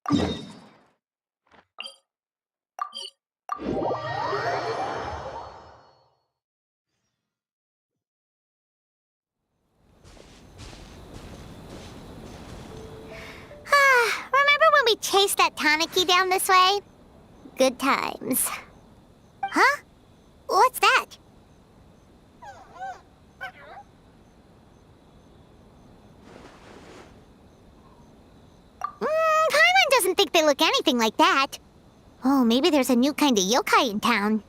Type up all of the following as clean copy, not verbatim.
Remember when we chased that Tanuki down this way? Good times. Huh? What's that? Paimon doesn't think they look anything like that. Oh, maybe there's a new kind of yokai in town.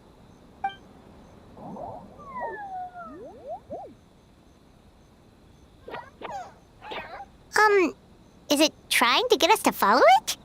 Is it trying to get us to follow it?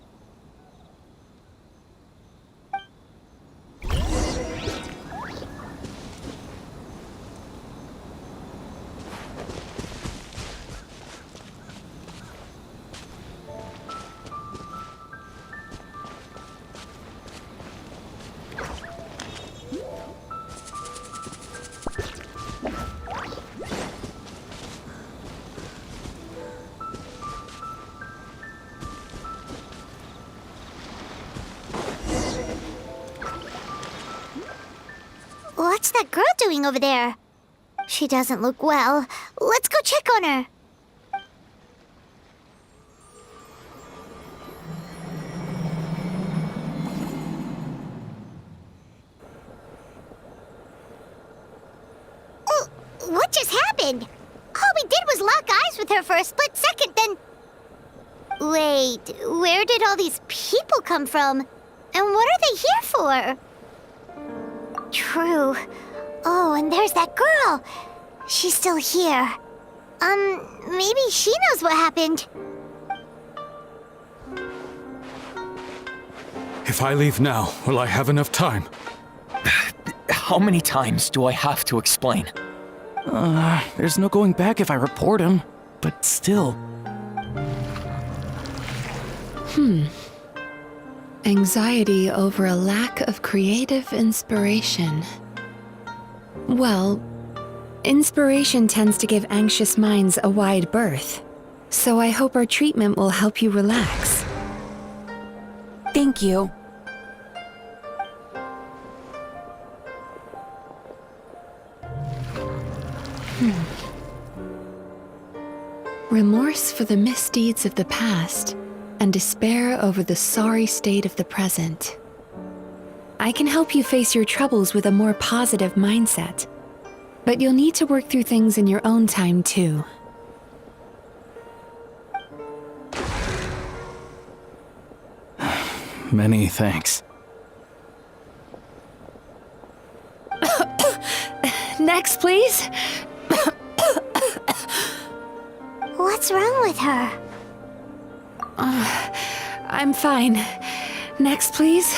What's that girl doing over there? She doesn't look well. Let's go check on her. Oh, what just happened? All we did was lock eyes with her for a split second, then... Wait, where did all these people come from? And what are they here for? True. Oh, and there's that girl. She's still here. Maybe she knows what happened. If I leave now, will I have enough time? How many times do I have to explain? There's no going back if I report him. But still. Anxiety over a lack of creative inspiration. Well, inspiration tends to give anxious minds a wide berth. So I hope our treatment will help you relax. Thank you. Remorse for the misdeeds of the past, and despair over the sorry state of the present. I can help you face your troubles with a more positive mindset, but you'll need to work through things in your own time too. Many thanks. Next, please. What's wrong with her? I'm fine. Next, please.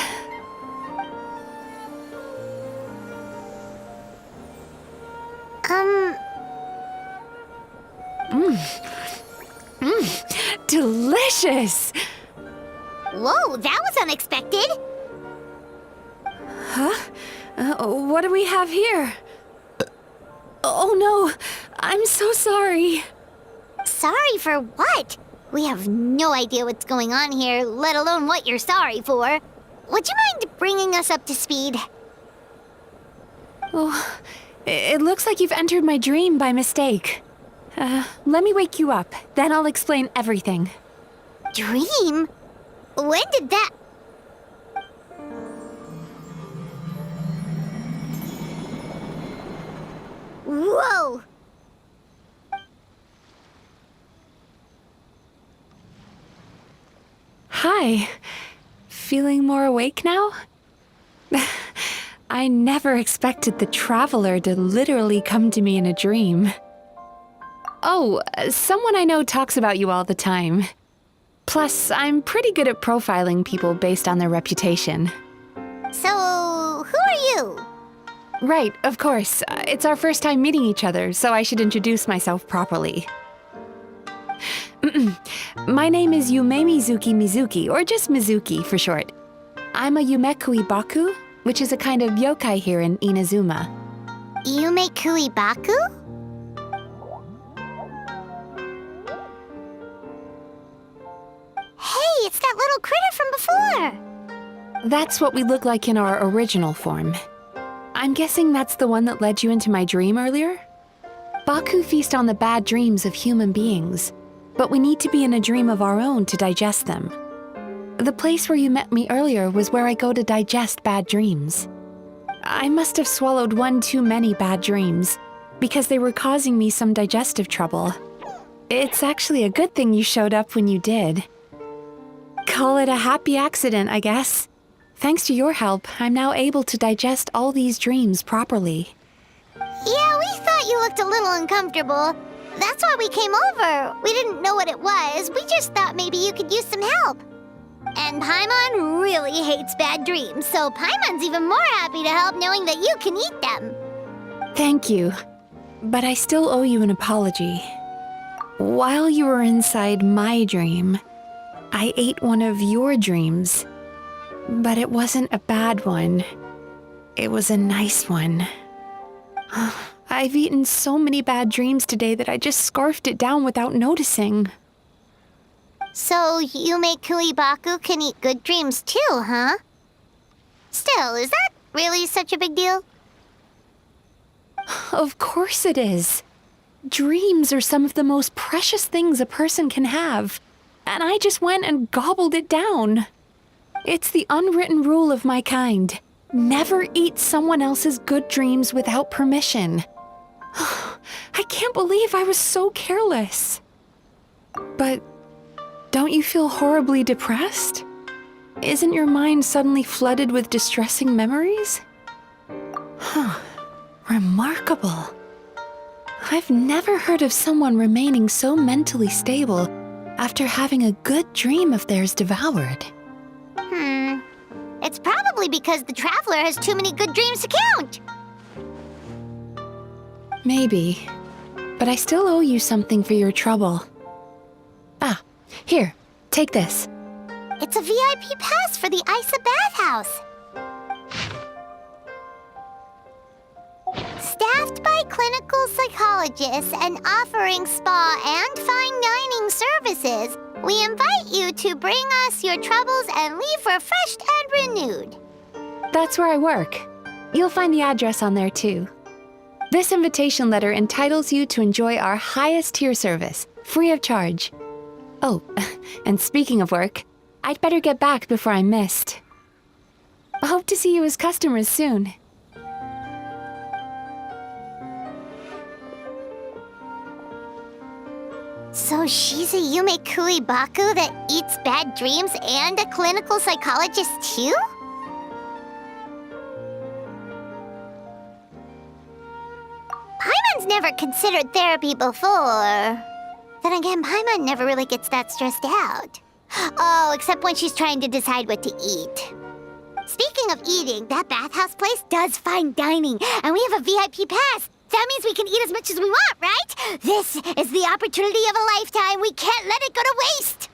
Delicious! Whoa, that was unexpected. Huh? What do we have here? Oh no, I'm so sorry. Sorry for what? We have no idea what's going on here, let alone what you're sorry for. Would you mind bringing us up to speed? Oh, it looks like you've entered my dream by mistake. Let me wake you up, then I'll explain everything. Dream? When did that... Whoa! Hi. Feeling more awake now? I never expected the Traveler to literally come to me in a dream. Oh, someone I know talks about you all the time. Plus, I'm pretty good at profiling people based on their reputation. So, who are you? Right, of course. It's our first time meeting each other, so I should introduce myself properly. My name is Yumemizuki Mizuki, or just Mizuki for short. I'm a Yumekui Baku, which is a kind of yokai here in Inazuma. Yumekui Baku? Hey, it's that little critter That's what we look like in our original form. I'm guessing that's the one that led you into my dream earlier? Baku feast on the bad dreams of human beings, but we need to be in a dream of our own to digest them. The place where you met me earlier was where I go to digest bad dreams. I must have swallowed one too many bad dreams, because they were causing me some digestive trouble. It's actually a good thing you showed up when you did. Call it a happy accident, I guess. Thanks to your help, I'm now able to digest all these dreams properly. Yeah, we thought you looked a little uncomfortable. That's why we came over. We didn't know what it was. We just thought maybe you could use some help. And Paimon really hates bad dreams, so Paimon's even more happy to help knowing that you can eat them. Thank you, but I still owe you an apology. While you were inside my dream, I ate one of your dreams. But it wasn't a bad one. It was a nice one. I've eaten so many bad dreams today that I just scarfed it down without noticing. So Yumemizuki Baku can eat good dreams too, huh? Still, is that really such a big deal? Of course it is. Dreams are some of the most precious things a person can have, and I just went and gobbled it down. It's the unwritten rule of my kind. Never eat someone else's good dreams without permission. I can't believe I was so careless. But don't you feel horribly depressed? Isn't your mind suddenly flooded with distressing memories? Remarkable. I've never heard of someone remaining so mentally stable after having a good dream of theirs devoured. It's probably because the traveler has too many good dreams to count. Maybe, but I still owe you something for your trouble. Ah, here, take this. It's a VIP pass for the Isa bathhouse. Staffed by clinical psychologists and offering spa and fine dining services, we invite you to bring us your troubles and leave refreshed and renewed. That's where I work. You'll find the address on there too. This invitation letter entitles you to enjoy our highest tier service, free of charge. Oh, and speaking of work, I'd better get back before I'm missed. I hope to see you as customers soon. So she's a Yumemizuki Baku that eats bad dreams and a clinical psychologist too? Paimon's never considered therapy before. Then again, Paimon never really gets that stressed out. Oh, except when she's trying to decide what to eat. Speaking of eating, that bathhouse place does fine dining, and we have a VIP pass. That means we can eat as much as we want, right? This is the opportunity of a lifetime. We can't let it go to waste.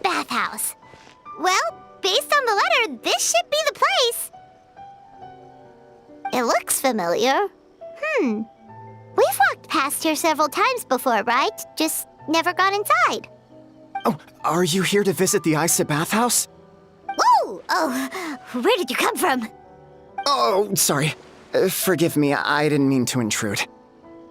Bathhouse. Well, based on the letter, this should be the place. It looks familiar. We've walked past here several times before, right? Just never gone inside. Oh, are you here to visit the Isa bathhouse? Ooh! Oh, where did you come from? Oh, sorry. Forgive me, I didn't mean to intrude.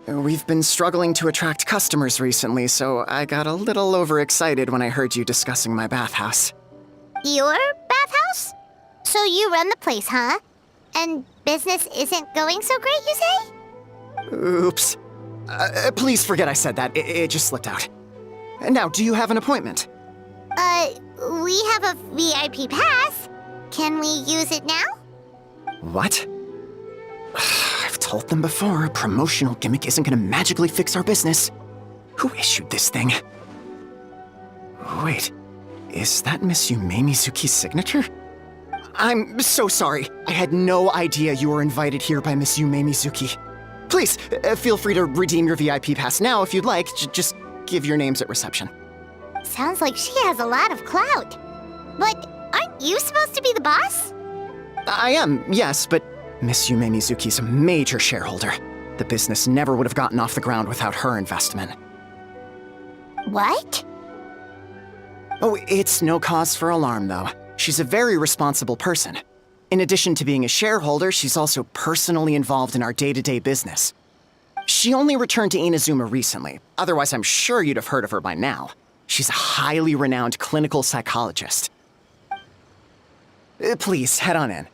We've been struggling to attract customers recently, so I got a little overexcited when I heard you discussing my bathhouse. Your bathhouse? So you run the place, huh? And business isn't going so great, you say? Oops. Please forget I said that. It just slipped out. Now, do you have an appointment? We have a VIP pass. Can we use it now? What? I've told them before, a promotional gimmick isn't gonna magically fix our business. Who issued this thing? Wait, is that Miss Yumemizuki's signature? I'm so sorry. I had no idea you were invited here by Miss Yumemizuki. Please, feel free to redeem your VIP pass now if you'd like. Just give your names at reception. Sounds like she has a lot of clout. But aren't you supposed to be the boss? I am, yes, but Miss Yumemizuki's a major shareholder. The business never would have gotten off the ground without her investment. What? Oh, it's no cause for alarm, though. She's a very responsible person. In addition to being a shareholder, she's also personally involved in our day-to-day business. She only returned to Inazuma recently. Otherwise, I'm sure you'd have heard of her by now. She's a highly renowned clinical psychologist. Please, head on in.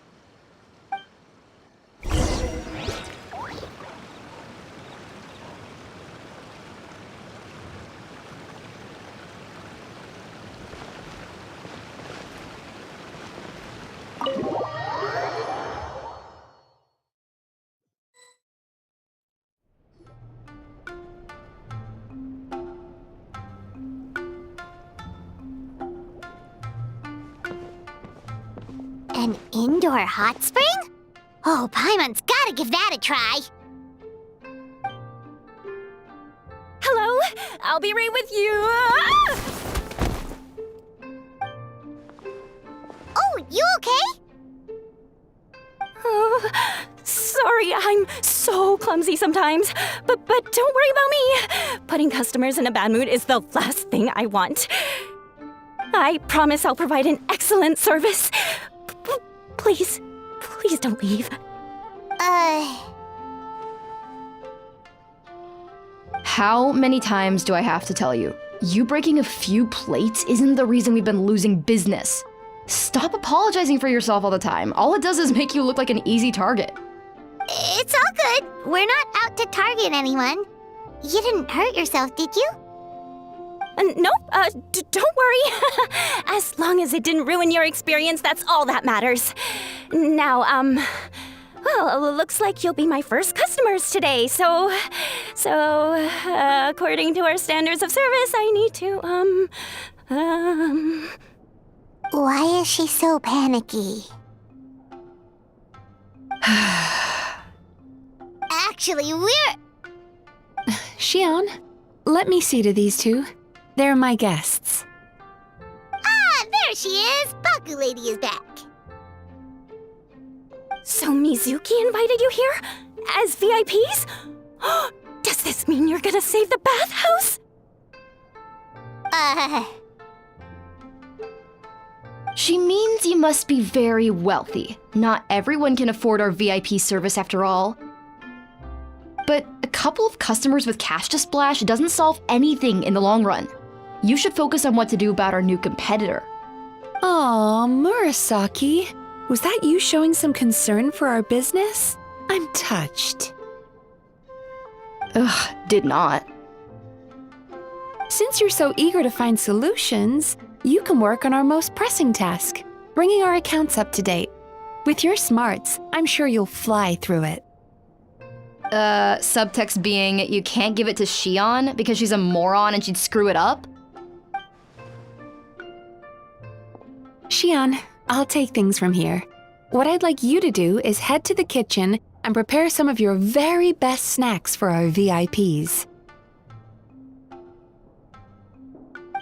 An indoor hot spring? Oh, Paimon's gotta give that a try. Hello? I'll be right with you. Oh, you okay? Oh, sorry, I'm so clumsy sometimes. But don't worry about me. Putting customers in a bad mood is the last thing I want. I promise I'll provide an excellent service. Please don't leave. How many times do I have to tell you? You breaking a few plates isn't the reason we've been losing business. Stop apologizing for yourself all the time. All it does is make you look like an easy target. It's all good. We're not out to target anyone. You didn't hurt yourself, did you? Nope, don't worry. As long as it didn't ruin your experience, that's all that matters. Now, well, looks like you'll be my first customers today, so, according to our standards of service, I need to, Why is she so panicky? Actually, we're... Xion, let me see to these two. They're my guests. Ah, there she is! Baku Lady is back. So Mizuki invited you here? As VIPs? Does this mean you're gonna save the bathhouse? She means you must be very wealthy. Not everyone can afford our VIP service after all. But a couple of customers with cash to splash doesn't solve anything in the long run. You should focus on what to do about our new competitor. Aw, Murasaki. Was that you showing some concern for our business? I'm touched. Ugh, did not. Since you're so eager to find solutions, you can work on our most pressing task, bringing our accounts up to date. With your smarts, I'm sure you'll fly through it. Subtext being, you can't give it to Xion because she's a moron and she'd screw it up? Xion, I'll take things from here. What I'd like you to do is head to the kitchen and prepare some of your very best snacks for our VIPs.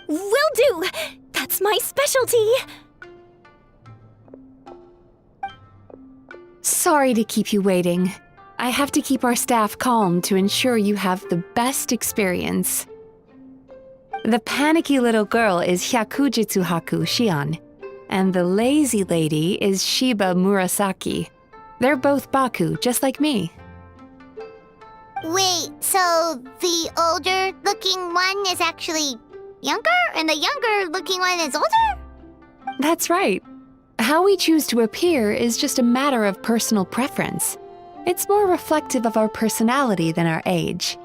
Will do! That's my specialty! Sorry to keep you waiting. I have to keep our staff calm to ensure you have the best experience. The panicky little girl is Hyakujitsu Haku Xion, and the lazy lady is Shiba Murasaki. They're both Baku, just like me. Wait, so the older-looking one is actually younger, and the younger-looking one is older? That's right. How we choose to appear is just a matter of personal preference. It's more reflective of our personality than our age.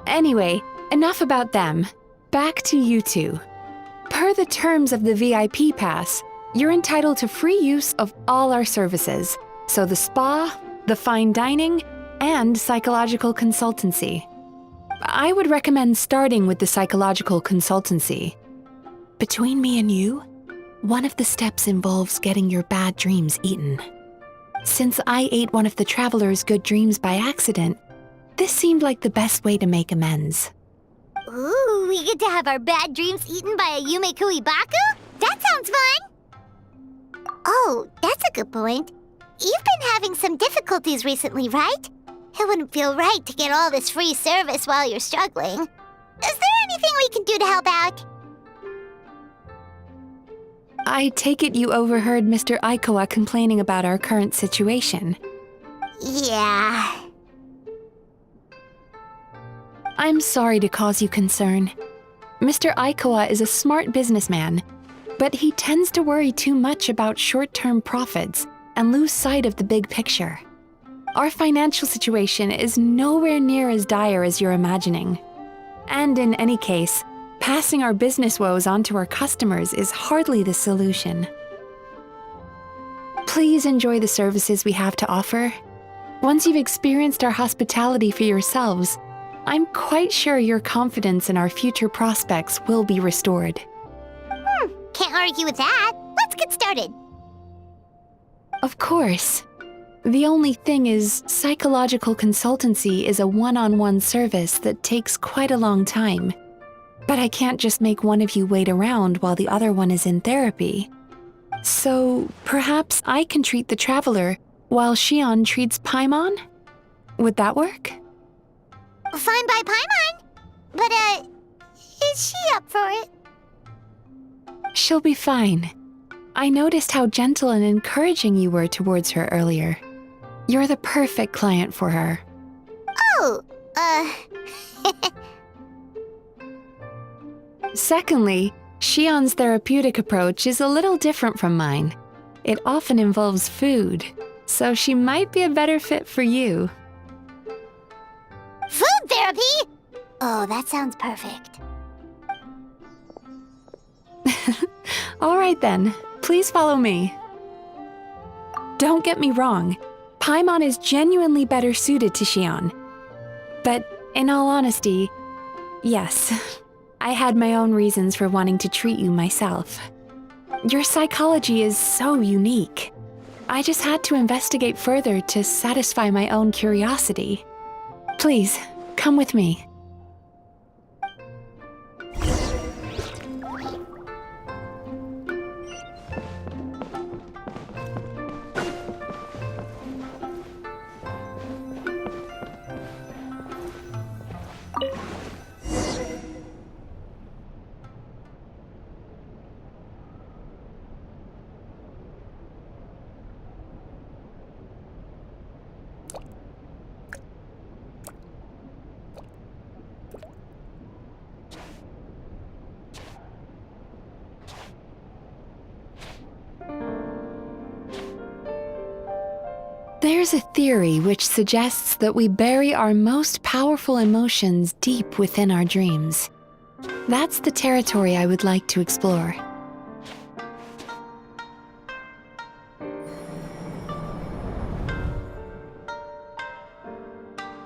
Anyway, enough about them. Back to you two. Per the terms of the VIP pass, you're entitled to free use of all our services. So the spa, the fine dining, and psychological consultancy. I would recommend starting with the psychological consultancy. Between me and you, one of the steps involves getting your bad dreams eaten. Since I ate one of the traveler's good dreams by accident, this seemed like the best way to make amends. Ooh, we get to have our bad dreams eaten by a Yumemizuki Mizuki? That sounds fun! Oh, that's a good point. You've been having some difficulties recently, right? It wouldn't feel right to get all this free service while you're struggling. Is there anything we can do to help out? I take it you overheard Mr. Aikawa complaining about our current situation. Yeah. I'm sorry to cause you concern. Mr. Aikawa is a smart businessman, but he tends to worry too much about short-term profits and lose sight of the big picture. Our financial situation is nowhere near as dire as you're imagining. And in any case, passing our business woes on to our customers is hardly the solution. Please enjoy the services we have to offer. Once you've experienced our hospitality for yourselves, I'm quite sure your confidence in our future prospects will be restored. Can't argue with that. Let's get started. Of course. The only thing is, psychological consultancy is a one-on-one service that takes quite a long time. But I can't just make one of you wait around while the other one is in therapy. So perhaps I can treat the traveler while Shion treats Paimon? Would that work? Fine by Paimon. But, is she up for it? She'll be fine. I noticed how gentle and encouraging you were towards her earlier. You're the perfect client for her. Oh, Secondly, Shion's therapeutic approach is a little different from mine. It often involves food, so she might be a better fit for you. food therapy? Oh, that sounds perfect. All right then, please follow me. Don't get me wrong, Paimon is genuinely better suited to Shion. But in all honesty, yes, I had my own reasons for wanting to treat you myself. Your psychology is so unique. I just had to investigate further to satisfy my own curiosity. Please, come with me. There's a theory which suggests that we bury our most powerful emotions deep within our dreams. That's the territory I would like to explore.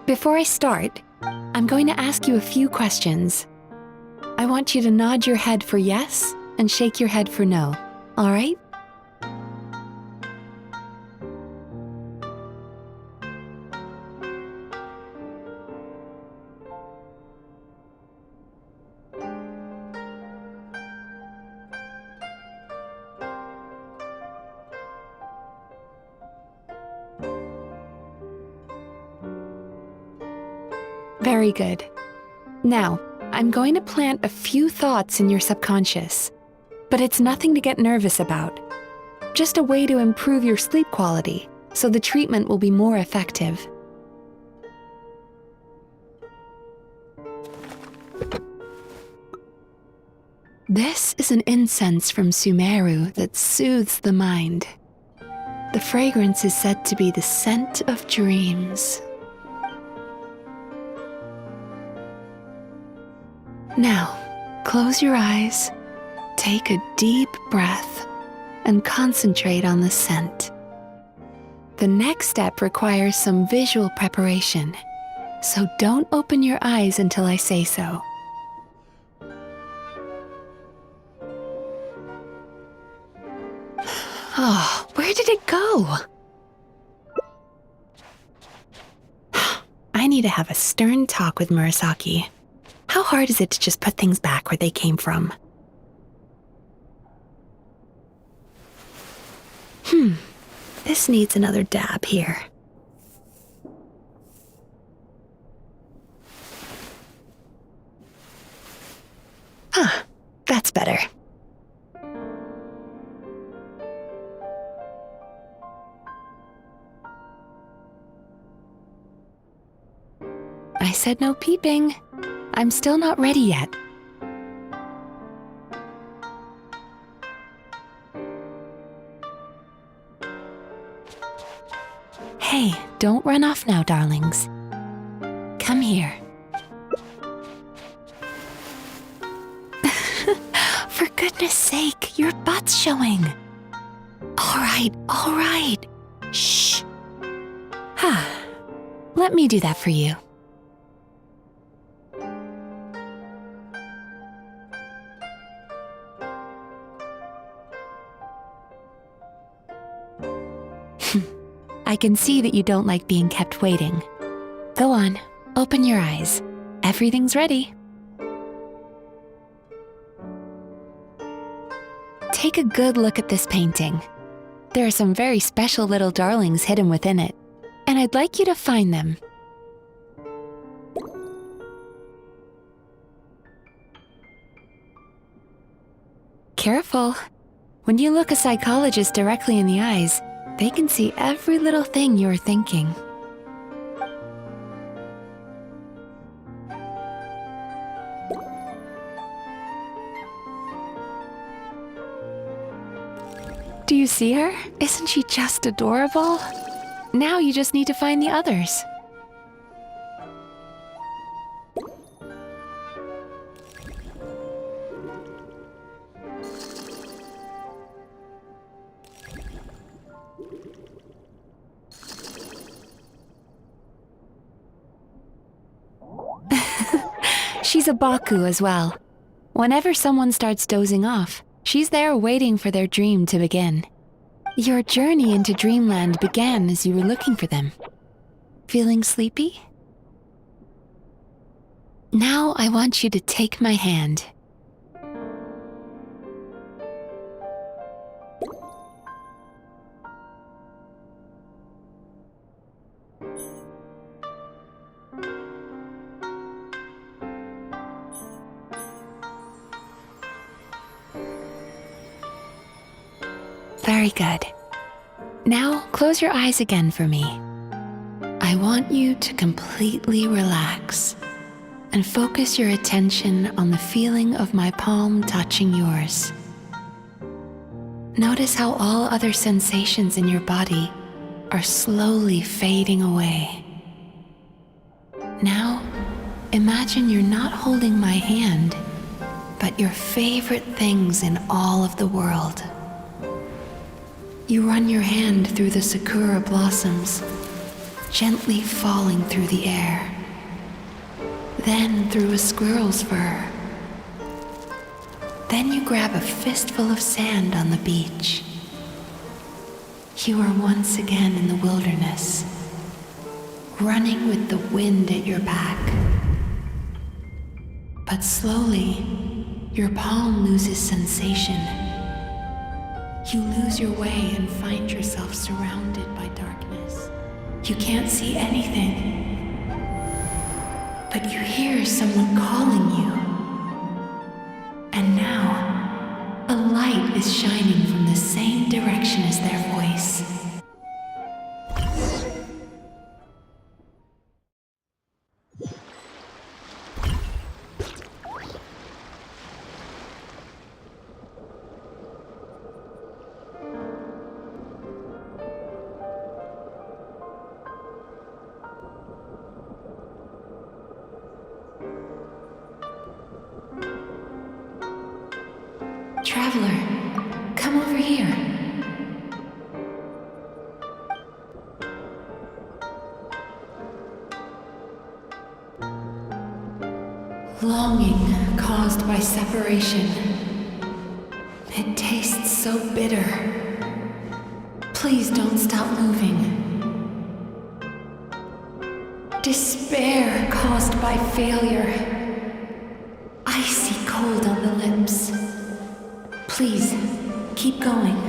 Before I start, I'm going to ask you a few questions. I want you to nod your head for yes and shake your head for no, all right? Very good. Now, I'm going to plant a few thoughts in your subconscious, but it's nothing to get nervous about. Just a way to improve your sleep quality, so the treatment will be more effective. This is an incense from Sumeru that soothes the mind. The fragrance is said to be the scent of dreams. Now, close your eyes, take a deep breath, and concentrate on the scent. The next step requires some visual preparation, so don't open your eyes until I say so. Oh, where did it go? I need to have a stern talk with Murasaki. How hard is it to just put things back where they came from? This needs another dab here. That's better. I said no peeping. I'm still not ready yet. Hey, don't run off now, darlings. Come here. For goodness sake, your butt's showing. All right. Shh. Let me do that for you. I can see that you don't like being kept waiting. Go on, open your eyes. Everything's ready. Take a good look at this painting. There are some very special little darlings hidden within it, and I'd like you to find them. Careful. When you look a psychologist directly in the eyes, they can see every little thing you're thinking. Do you see her? Isn't she just adorable? Now you just need to find the others. She's a Baku as well. Whenever someone starts dozing off, she's there waiting for their dream to begin. Your journey into Dreamland began as you were looking for them. Feeling sleepy? Now I want you to take my hand. Very good. Now close your eyes again for me. I want you to completely relax and focus your attention on the feeling of my palm touching yours. Notice how all other sensations in your body are slowly fading away. Now, imagine you're not holding my hand, but your favorite things in all of the world. You run your hand through the sakura blossoms, gently falling through the air. Then through a squirrel's fur. Then you grab a fistful of sand on the beach. You are once again in the wilderness, running with the wind at your back. But slowly, your palm loses sensation. You lose your way and find yourself surrounded by darkness. You can't see anything, but you hear someone calling you. And now, a light is shining from the same direction as their voice. Longing caused by separation. It tastes so bitter. Please don't stop moving. Despair caused by failure. Icy cold on the lips. Please, keep going.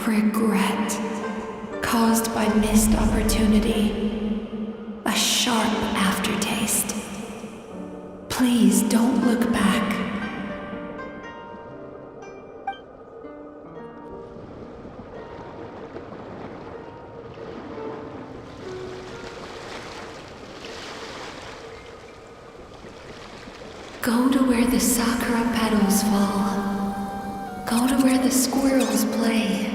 Regret caused by missed opportunity. A sharp aftertaste. Please don't look back. Go to where the sakura petals fall. Go to where the squirrels play.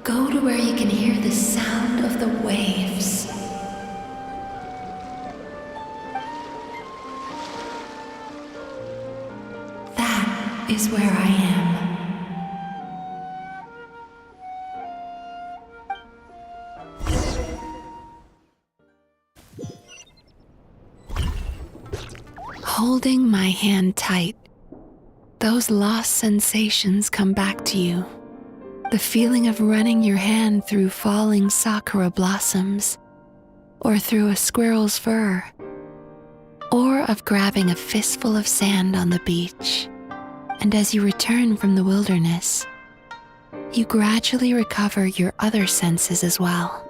Go to where you can hear the sound of the waves. That is where I am. Holding my hand tight, those lost sensations come back to you. The feeling of running your hand through falling sakura blossoms, or through a squirrel's fur, or of grabbing a fistful of sand on the beach. And as you return from the wilderness, you gradually recover your other senses as well.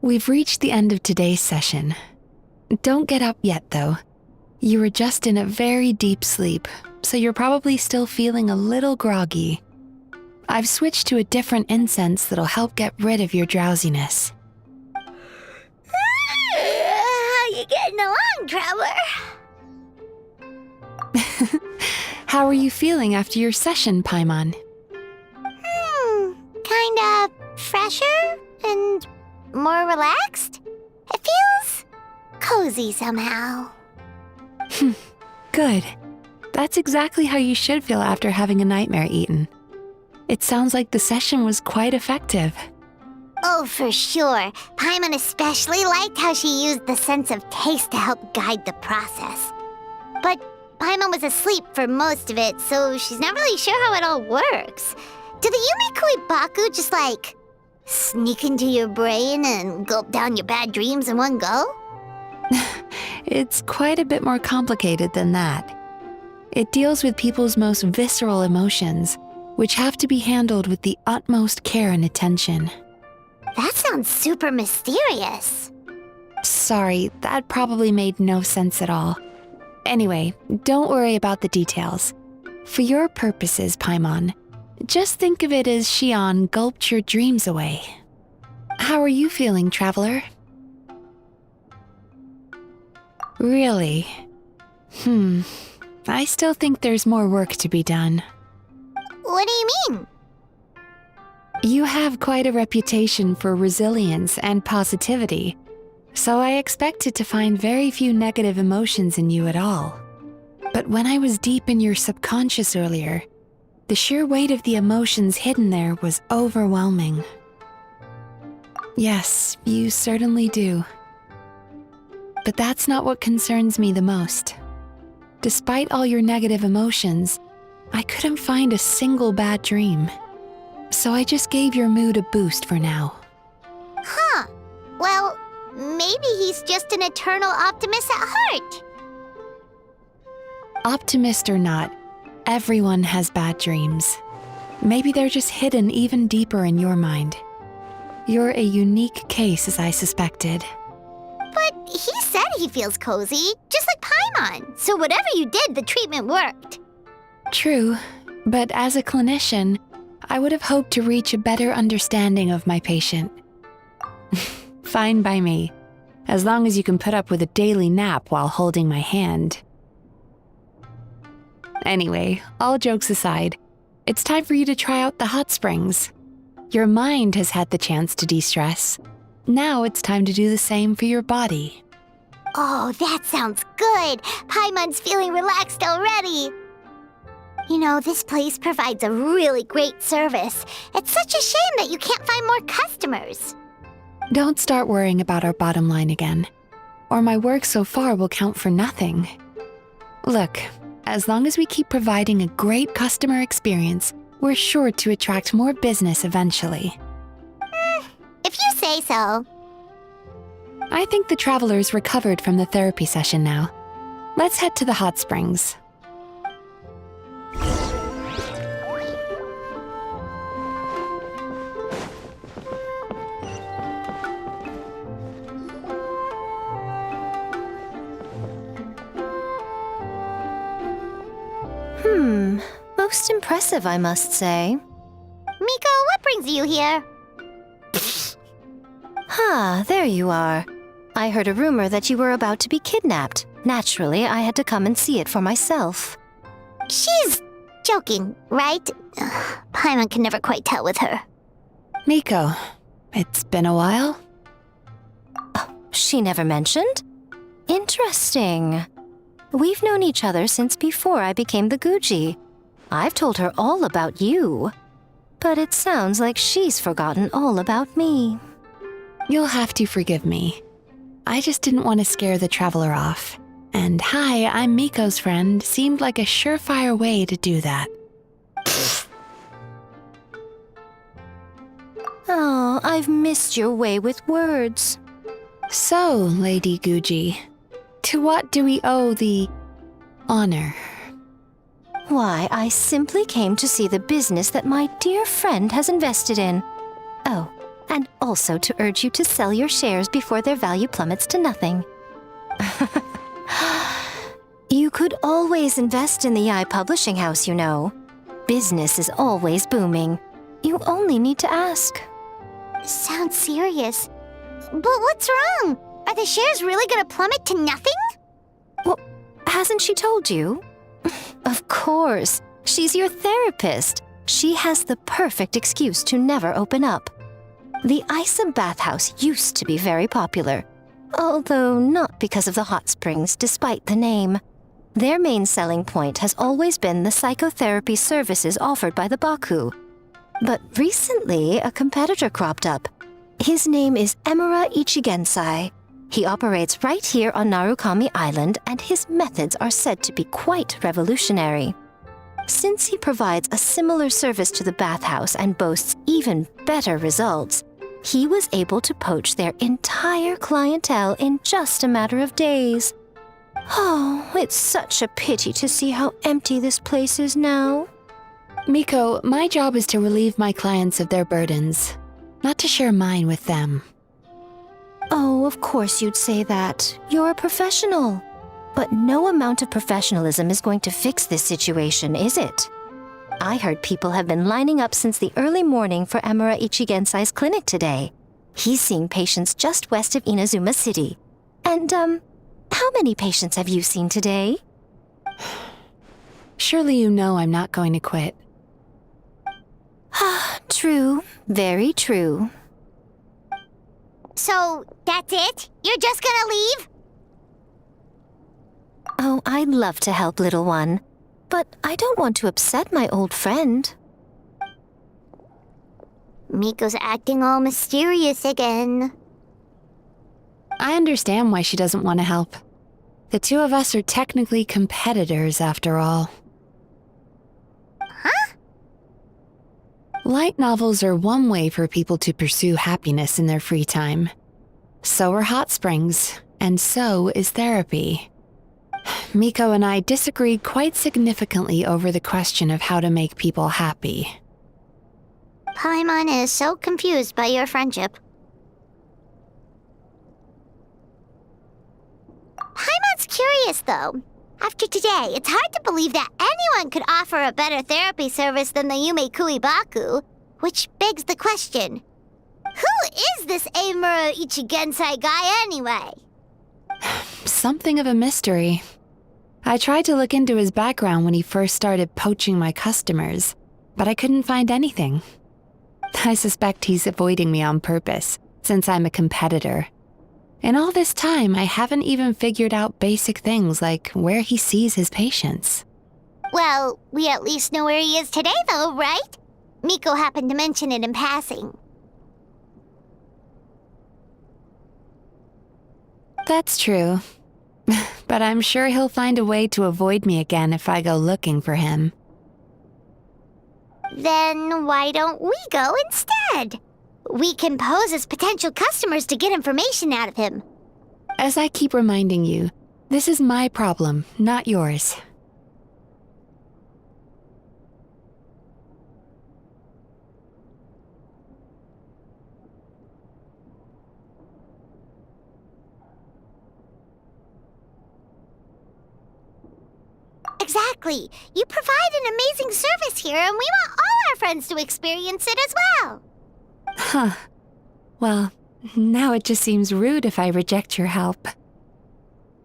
We've reached the end of today's session. Don't get up yet, though. You were just in a very deep sleep, so you're probably still feeling a little groggy. I've switched to a different incense that'll help get rid of your drowsiness. How you getting along, Traveler? How are you feeling after your session, Paimon? Kinda fresher and more relaxed? It feels cozy somehow. Good. That's exactly how you should feel after having a nightmare eaten. It sounds like the session was quite effective. Oh, for sure. Paimon especially liked how she used the sense of taste to help guide the process. But Paimon was asleep for most of it, so she's not really sure how it all works. Did the Yumikui Baku just sneak into your brain and gulp down your bad dreams in one go? It's quite a bit more complicated than that. It deals with people's most visceral emotions, which have to be handled with the utmost care and attention. That sounds super mysterious. Sorry, that probably made no sense at all. Anyway, don't worry about the details. For your purposes, Paimon, just think of it as Shion gulped your dreams away. How are you feeling, Traveler? Really? I still think there's more work to be done. What do you mean? You have quite a reputation for resilience and positivity, so I expected to find very few negative emotions in you at all. But when I was deep in your subconscious earlier, the sheer weight of the emotions hidden there was overwhelming. Yes, you certainly do. But that's not what concerns me the most. Despite all your negative emotions, I couldn't find a single bad dream. So I just gave your mood a boost for now. Huh. Well, maybe he's just an eternal optimist at heart. Optimist or not, everyone has bad dreams. Maybe they're just hidden even deeper in your mind. You're a unique case, as I suspected. But he said he feels cozy, just like Paimon. So whatever you did, the treatment worked. True, but as a clinician, I would have hoped to reach a better understanding of my patient. Fine by me, as long as you can put up with a daily nap while holding my hand. Anyway, all jokes aside, it's time for you to try out the hot springs. Your mind has had the chance to de-stress. Now it's time to do the same for your body. Oh, that sounds good. Paimon's feeling relaxed already. You know, this place provides a really great service. It's such a shame that you can't find more customers. Don't start worrying about our bottom line again, or my work so far will count for nothing. Look, as long as we keep providing a great customer experience, we're sure to attract more business eventually. If you say so. I think the travelers recovered from the therapy session now. Let's head to the hot springs. Most impressive, I must say. Miko, what brings you here? There you are. I heard a rumor that you were about to be kidnapped. Naturally, I had to come and see it for myself. She's joking, right? Paimon can never quite tell with her. Miko, it's been a while? She never mentioned? Interesting. We've known each other since before I became the Guji. I've told her all about you. But it sounds like she's forgotten all about me. You'll have to forgive me. I just didn't want to scare the traveler off. And hi, I'm Miko's friend seemed like a surefire way to do that. Oh, I've missed your way with words. So, Lady Guji, to what do we owe the honor? Why, I simply came to see the business that my dear friend has invested in. Oh, and also to urge you to sell your shares before their value plummets to nothing. You could always invest in the Yi Publishing House, you know. Business is always booming. You only need to ask. Sounds serious. But what's wrong? Are the shares really gonna plummet to nothing? Well, hasn't she told you? Of course. She's your therapist. She has the perfect excuse to never open up. The Isa bathhouse used to be very popular, although not because of the hot springs, despite the name. Their main selling point has always been the psychotherapy services offered by the Baku. But recently, a competitor cropped up. His name is Emura Ichigensai. He operates right here on Narukami Island, and his methods are said to be quite revolutionary. Since he provides a similar service to the bathhouse and boasts even better results, he was able to poach their entire clientele in just a matter of days. Oh, it's such a pity to see how empty this place is now. Miko, my job is to relieve my clients of their burdens, not to share mine with them. Oh, of course you'd say that. You're a professional. But no amount of professionalism is going to fix this situation, is it? I heard people have been lining up since the early morning for Emura Ichigensai's clinic today. He's seeing patients just west of Inazuma City. And, how many patients have you seen today? Surely you know I'm not going to quit. True. Very true. So, that's it? You're just gonna leave? Oh, I'd love to help, little one. But I don't want to upset my old friend. Miko's acting all mysterious again. I understand why she doesn't want to help. The two of us are technically competitors, after all. Huh? Light novels are one way for people to pursue happiness in their free time. So are hot springs, and so is therapy. Miko and I disagreed quite significantly over the question of how to make people happy. Paimon is so confused by your friendship. Paimon's curious, though. After today, it's hard to believe that anyone could offer a better therapy service than the Yumemizuki Baku, which begs the question, who is this Emura Ichigensai guy anyway? Something of a mystery. I tried to look into his background when he first started poaching my customers, but I couldn't find anything. I suspect he's avoiding me on purpose, since I'm a competitor. In all this time, I haven't even figured out basic things like where he sees his patients. Well, we at least know where he is today, though, right? Miko happened to mention it in passing. That's true. But I'm sure he'll find a way to avoid me again if I go looking for him. Then why don't we go instead? We can pose as potential customers to get information out of him. As I keep reminding you, this is my problem, not yours. Exactly. You provide an amazing service here, and we want all our friends to experience it as well. Huh. Well, now it just seems rude if I reject your help.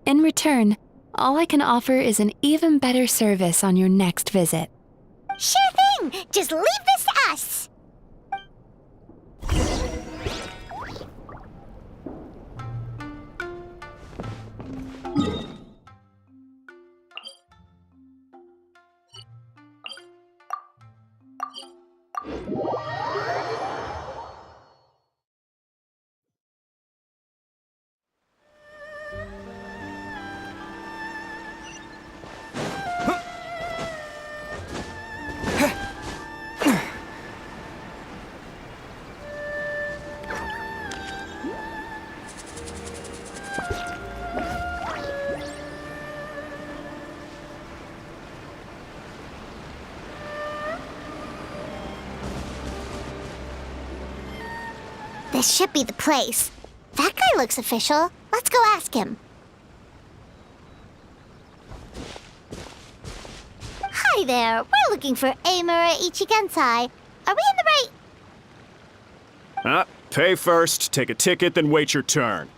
In return, all I can offer is an even better service on your next visit. Sure thing! Just leave this to us! This should be the place. That guy looks official. Let's go ask him. Hi there. We're looking for Amura Ichigensai. Are we in the right... Pay first, take a ticket, then wait your turn.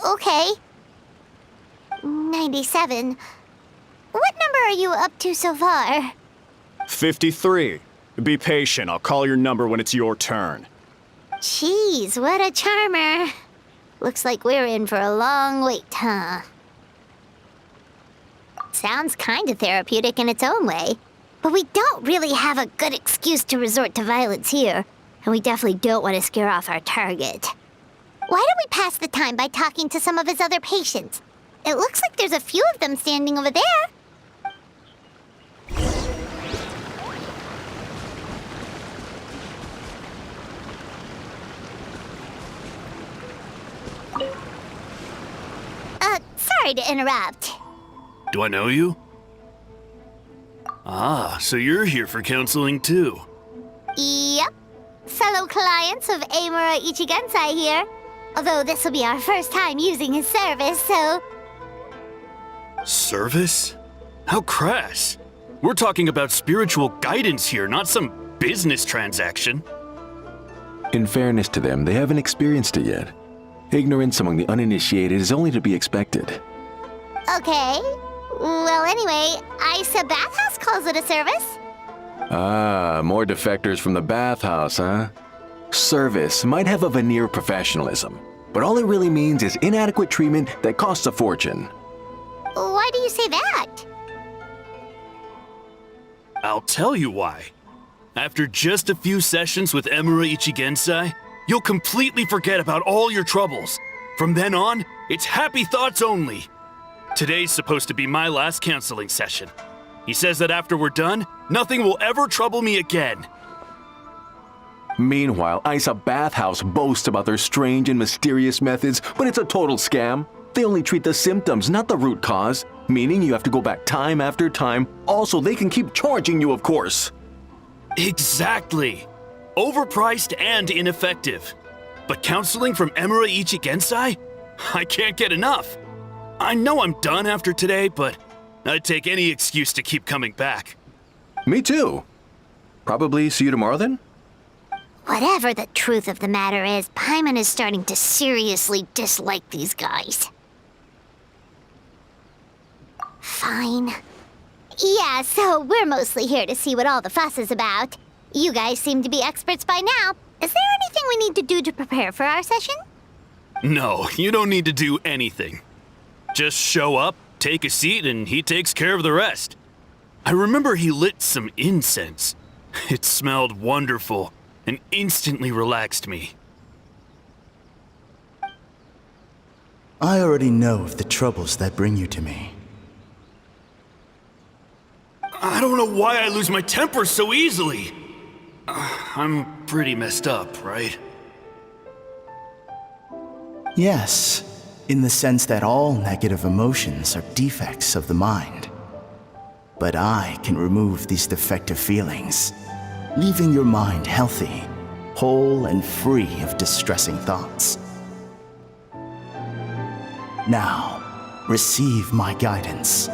Okay. 97. What number are you up to so far? 53. Be patient, I'll call your number when it's your turn. Jeez, what a charmer. Looks like we're in for a long wait, huh? Sounds kinda therapeutic in its own way. But we don't really have a good excuse to resort to violence here. And we definitely don't want to scare off our target. Why don't we pass the time by talking to some of his other patients? It looks like there's a few of them standing over there. Sorry to interrupt. Do I know you? Ah, so you're here for counseling too. Yep. Fellow clients of Amura Ichigensai here. Although this will be our first time using his service, so... Service? How crass. We're talking about spiritual guidance here, not some business transaction. In fairness to them, they haven't experienced it yet. Ignorance among the uninitiated is only to be expected. Okay. Well, anyway, Isa Bathhouse calls it a service. Ah, more defectors from the bathhouse, huh? Service might have a veneer of professionalism, but all it really means is inadequate treatment that costs a fortune. Why do you say that? I'll tell you why. After just a few sessions with Amura Ichigensai, you'll completely forget about all your troubles. From then on, it's happy thoughts only. Today's supposed to be my last counseling session. He says that after we're done, nothing will ever trouble me again. Meanwhile, Isa Bathhouse boasts about their strange and mysterious methods, but it's a total scam. They only treat the symptoms, not the root cause, meaning you have to go back time after time. Also, they can keep charging you, of course. Exactly. Overpriced and ineffective. But counseling from Amura Ichigensai? I can't get enough. I know I'm done after today, but I'd take any excuse to keep coming back. Me too. Probably see you tomorrow then? Whatever the truth of the matter is, Paimon is starting to seriously dislike these guys. Fine. Yeah, so we're mostly here to see what all the fuss is about. You guys seem to be experts by now. Is there anything we need to do to prepare for our session? No, you don't need to do anything. Just show up, take a seat and he takes care of the rest. I remember he lit some incense. It smelled wonderful and instantly relaxed me. I already know of the troubles that bring you to me. I don't know why I lose my temper so easily. I'm pretty messed up, right? Yes, in the sense that all negative emotions are defects of the mind. But I can remove these defective feelings, leaving your mind healthy, whole, and free of distressing thoughts. Now, receive my guidance.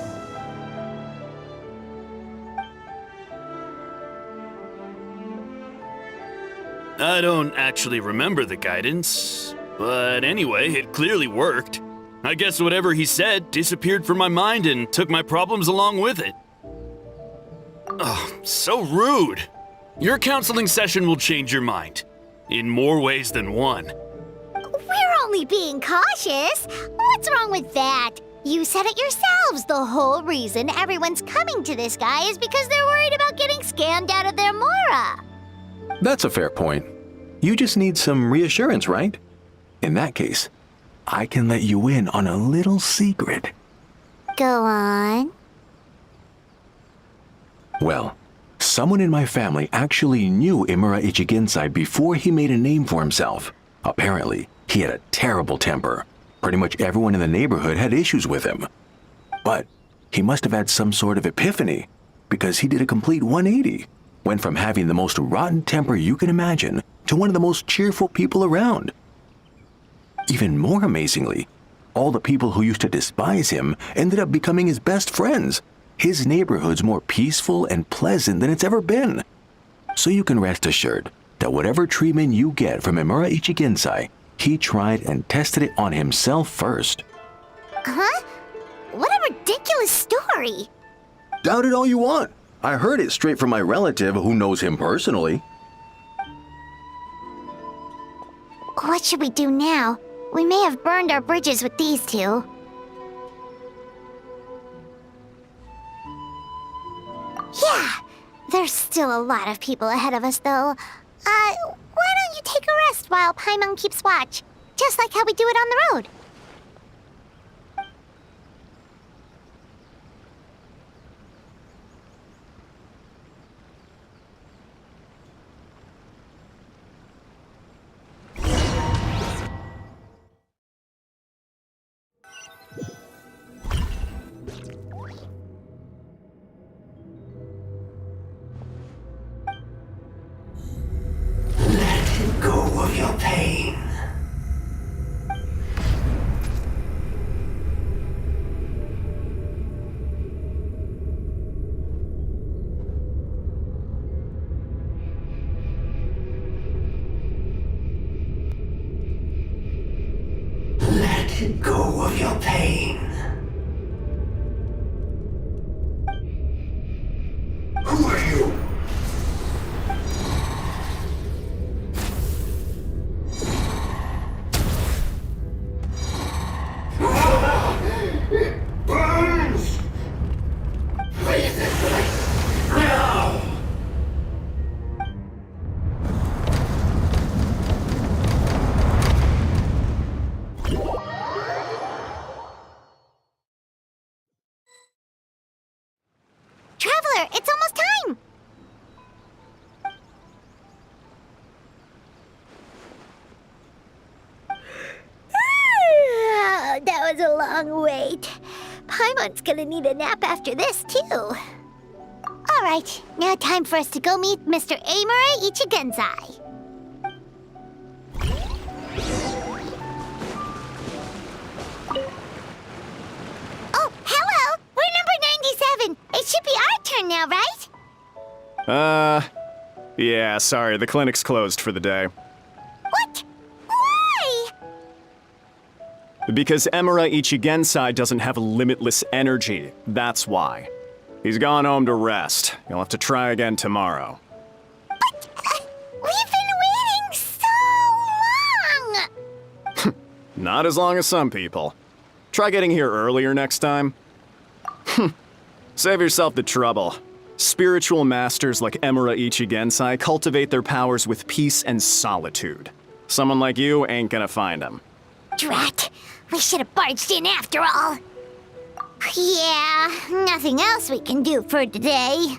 I don't actually remember the guidance, but anyway, it clearly worked. I guess whatever he said disappeared from my mind and took my problems along with it. Oh, so rude. Your counseling session will change your mind. In more ways than one. We're only being cautious. What's wrong with that? You said it yourselves. The whole reason everyone's coming to this guy is because they're worried about getting scammed out of their mora. That's a fair point. You just need some reassurance, right? In that case, I can let you in on a little secret. Go on. Well, someone in my family actually knew Imura Ichigensai before he made a name for himself. Apparently, he had a terrible temper. Pretty much everyone in the neighborhood had issues with him. But he must have had some sort of epiphany, because he did a complete 180. Went from having the most rotten temper you can imagine to one of the most cheerful people around. Even more amazingly, all the people who used to despise him ended up becoming his best friends. His neighborhood's more peaceful and pleasant than it's ever been. So you can rest assured that whatever treatment you get from Imura Ichigensai, he tried and tested it on himself first. Huh? What a ridiculous story. Doubt it all you want. I heard it straight from my relative who knows him personally. What should we do now? We may have burned our bridges with these two. Yeah, there's still a lot of people ahead of us, though. Why don't you take a rest while Paimon keeps watch? Just like how we do it on the road. Go of your pain. Let go of your pain. Who are you? Burns! Breathe this light now! Traveler, it's almost time! That was a long wait. Paimon's gonna need a nap after this, too. Alright, now time for us to go meet Mr. Imura Ichigensai. Oh, hello! We're number 97. It should be our turn now, right? Yeah, sorry, the clinic's closed for the day. What? Why? Because Imura Ichigensai doesn't have limitless energy, that's why. He's gone home to rest. You'll have to try again tomorrow. But, we've been waiting so long! Not as long as some people. Try getting here earlier next time. Save yourself the trouble. Spiritual masters like Emura Ichigensai cultivate their powers with peace and solitude. Someone like you ain't gonna find them. Drat! We should have barged in after all. Yeah, nothing else we can do for today.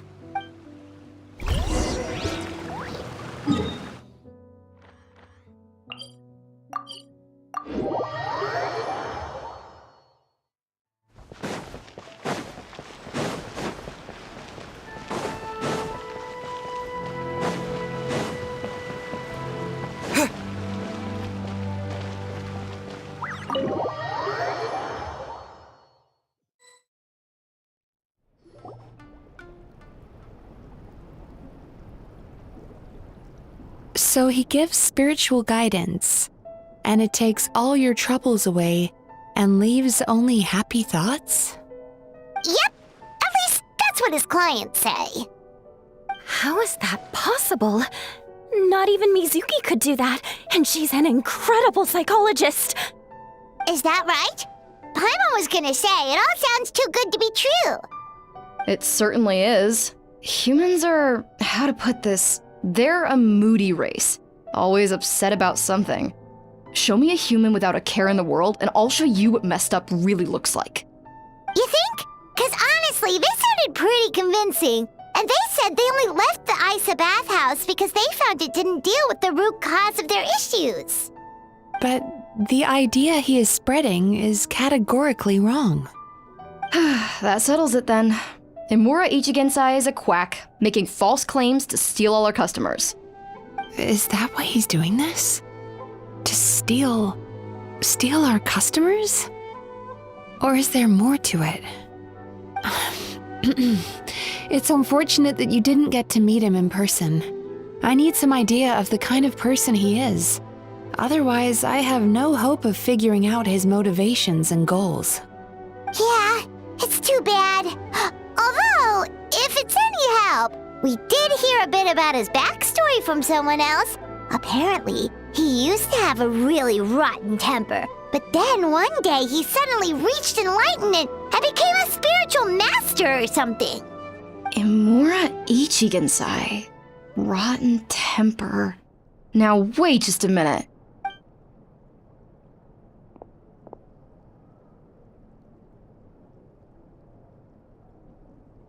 So he gives spiritual guidance, and it takes all your troubles away and leaves only happy thoughts? Yep, at least that's what his clients say. How is that possible? Not even Mizuki could do that, and she's an incredible psychologist. Is that right? Paimon was gonna say, it all sounds too good to be true. It certainly is. Humans are, how to put this, they're a moody race, always upset about something. Show me a human without a care in the world, and I'll show you what messed up really looks like. You think? Because honestly, this sounded pretty convincing. And they said they only left the Isa bathhouse because they found it didn't deal with the root cause of their issues. But the idea he is spreading is categorically wrong. That settles it then. Emura Ichigensai is a quack, making false claims to steal all our customers. Is that why he's doing this? To steal our customers? Or is there more to it? It's unfortunate that you didn't get to meet him in person. I need some idea of the kind of person he is. Otherwise, I have no hope of figuring out his motivations and goals. Yeah, it's too bad. Although, if it's any help, we did hear a bit about his backstory from someone else. Apparently, he used to have a really rotten temper, but then one day he suddenly reached enlightenment and became a spiritual master or something. Emura Ichigensai. Rotten temper. Now wait just a minute.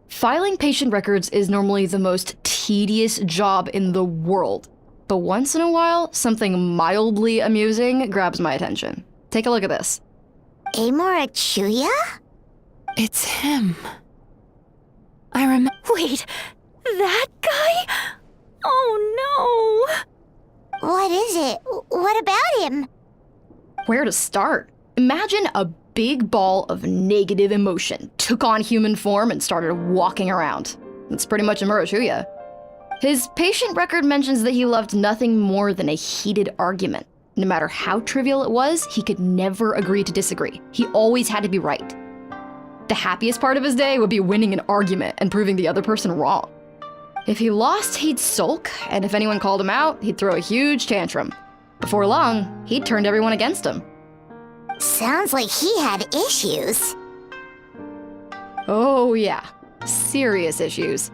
Filing patient records is normally the most tedious job in the world. But once in a while, something mildly amusing grabs my attention. Take a look at this. Emura Chuya? It's him. I remember. Wait, that guy? Oh no! What is it? What about him? Where to start? Imagine a big ball of negative emotion took on human form and started walking around. That's pretty much Emura Chuya. His patient record mentions that he loved nothing more than a heated argument. No matter how trivial it was, he could never agree to disagree. He always had to be right. The happiest part of his day would be winning an argument and proving the other person wrong. If he lost, he'd sulk, and if anyone called him out, he'd throw a huge tantrum. Before long, he'd turned everyone against him. Sounds like he had issues. Oh yeah, serious issues.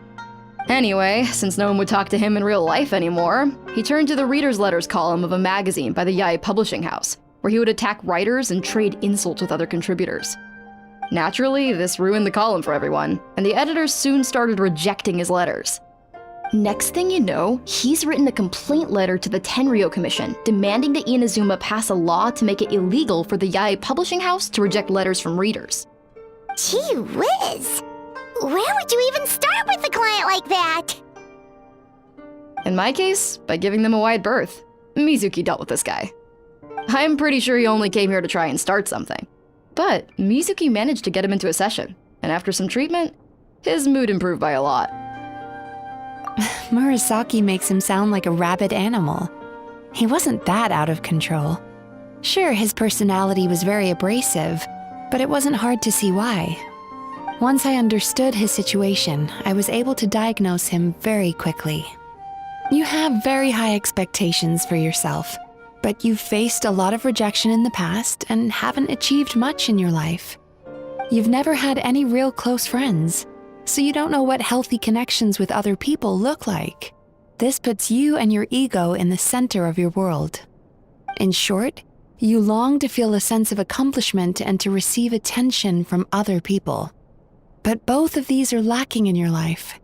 Anyway, since no one would talk to him in real life anymore, he turned to the reader's letters column of a magazine by the Yai Publishing House, where he would attack writers and trade insults with other contributors. Naturally, this ruined the column for everyone, and the editors soon started rejecting his letters. Next thing you know, he's written a complaint letter to the Tenryo Commission, demanding that Inazuma pass a law to make it illegal for the Yai Publishing House to reject letters from readers. Gee whiz! Where would you even start with a client like that? In my case, by giving them a wide berth. Mizuki dealt with this guy. I'm pretty sure he only came here to try and start something. But Mizuki managed to get him into a session, and after some treatment, his mood improved by a lot. Murasaki makes him sound like a rabid animal. He wasn't that out of control. Sure, his personality was very abrasive, but it wasn't hard to see why. Once I understood his situation, I was able to diagnose him very quickly. You have very high expectations for yourself, but you've faced a lot of rejection in the past and haven't achieved much in your life. You've never had any real close friends, so you don't know what healthy connections with other people look like. This puts you and your ego in the center of your world. In short, you long to feel a sense of accomplishment and to receive attention from other people. But both of these are lacking in your life.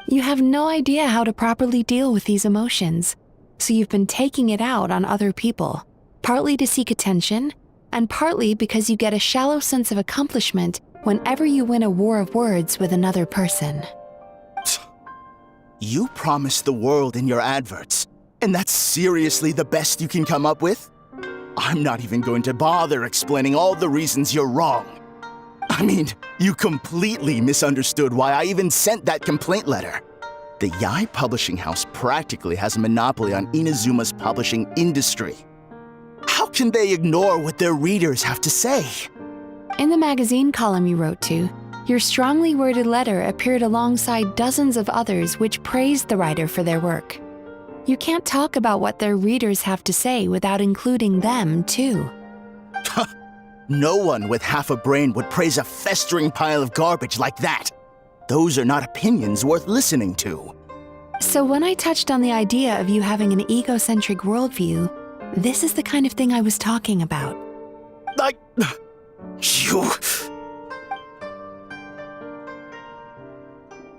You have no idea how to properly deal with these emotions, so you've been taking it out on other people, partly to seek attention, and partly because you get a shallow sense of accomplishment whenever you win a war of words with another person. You promised the world in your adverts, and that's seriously the best you can come up with? I'm not even going to bother explaining all the reasons you're wrong. I mean, you completely misunderstood why I even sent that complaint letter. The Yai publishing house practically has a monopoly on Inazuma's publishing industry. How can they ignore what their readers have to say? In the magazine column you wrote to, your strongly worded letter appeared alongside dozens of others which praised the writer for their work. You can't talk about what their readers have to say without including them, too. No one with half a brain would praise a festering pile of garbage like that. Those are not opinions worth listening to. So when I touched on the idea of you having an egocentric worldview, this is the kind of thing I was talking about. You...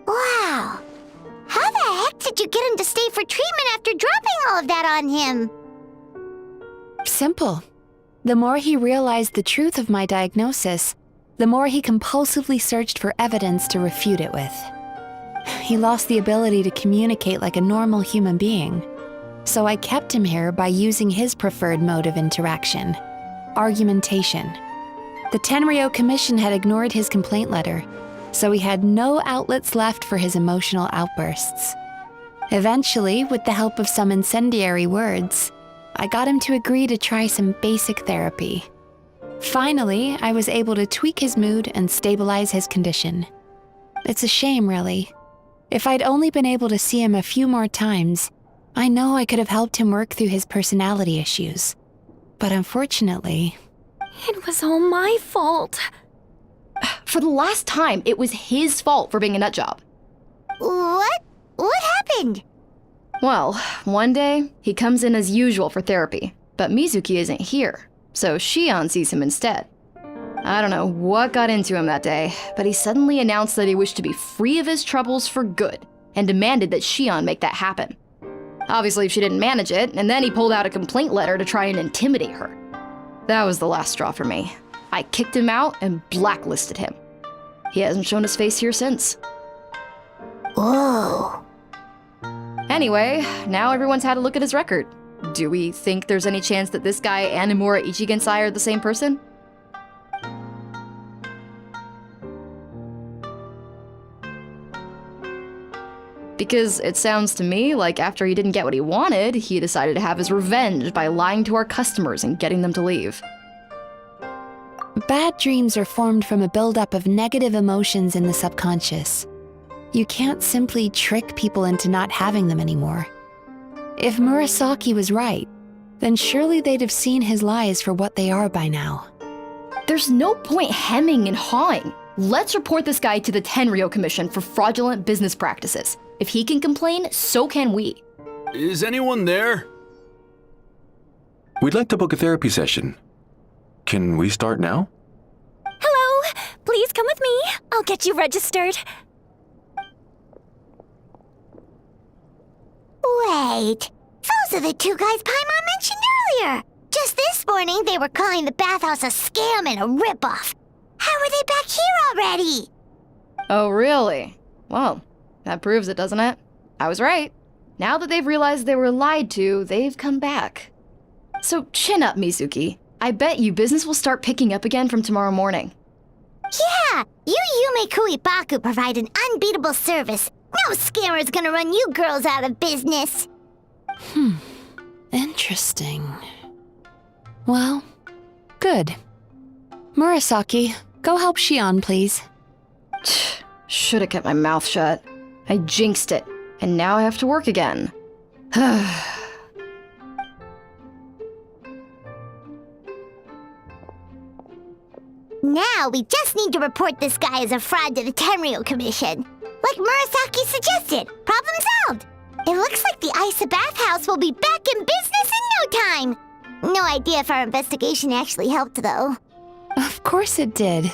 Wow. How the heck did you get him to stay for treatment after dropping all of that on him? Simple. The more he realized the truth of my diagnosis, the more he compulsively searched for evidence to refute it with. He lost the ability to communicate like a normal human being, so I kept him here by using his preferred mode of interaction, argumentation. The Tenryo Commission had ignored his complaint letter, so he had no outlets left for his emotional outbursts. Eventually, with the help of some incendiary words, I got him to agree to try some basic therapy. Finally, I was able to tweak his mood and stabilize his condition. It's a shame, really. If I'd only been able to see him a few more times, I know I could have helped him work through his personality issues. But unfortunately... It was all my fault. For the last time, it was his fault for being a nutjob. What? What happened? Well, one day, he comes in as usual for therapy, but Mizuki isn't here, so Shion sees him instead. I don't know what got into him that day, but he suddenly announced that he wished to be free of his troubles for good, and demanded that Shion make that happen. Obviously, she didn't manage it, and then he pulled out a complaint letter to try and intimidate her. That was the last straw for me. I kicked him out and blacklisted him. He hasn't shown his face here since. Whoa. Anyway, now everyone's had a look at his record. Do we think there's any chance that this guy and Imura Ichigensai are the same person? Because it sounds to me like after he didn't get what he wanted, he decided to have his revenge by lying to our customers and getting them to leave. Bad dreams are formed from a buildup of negative emotions in the subconscious. You can't simply trick people into not having them anymore. If Murasaki was right, then surely they'd have seen his lies for what they are by now. There's no point hemming and hawing. Let's report this guy to the Tenryo Commission for fraudulent business practices. If he can complain, so can we. Is anyone there? We'd like to book a therapy session. Can we start now? Hello! Please come with me. I'll get you registered. Wait. Those are the two guys Paimon mentioned earlier. Just this morning, they were calling the bathhouse a scam and a ripoff. How are they back here already? Oh, really? Well, that proves it, doesn't it? I was right. Now that they've realized they were lied to, they've come back. So chin up, Mizuki. I bet you business will start picking up again from tomorrow morning. Yeah, you Yume Baku provide an unbeatable service. No scammer's gonna run you girls out of business. Interesting. Well, good. Murasaki, go help Shion, please. Should have kept my mouth shut. I jinxed it, and now I have to work again. Now we just need to report this guy as a fraud to the Tenryo Commission. Like Murasaki suggested. Problem solved. It looks like the Isa bathhouse will be back in business in no time. No idea if our investigation actually helped, though. Of course it did.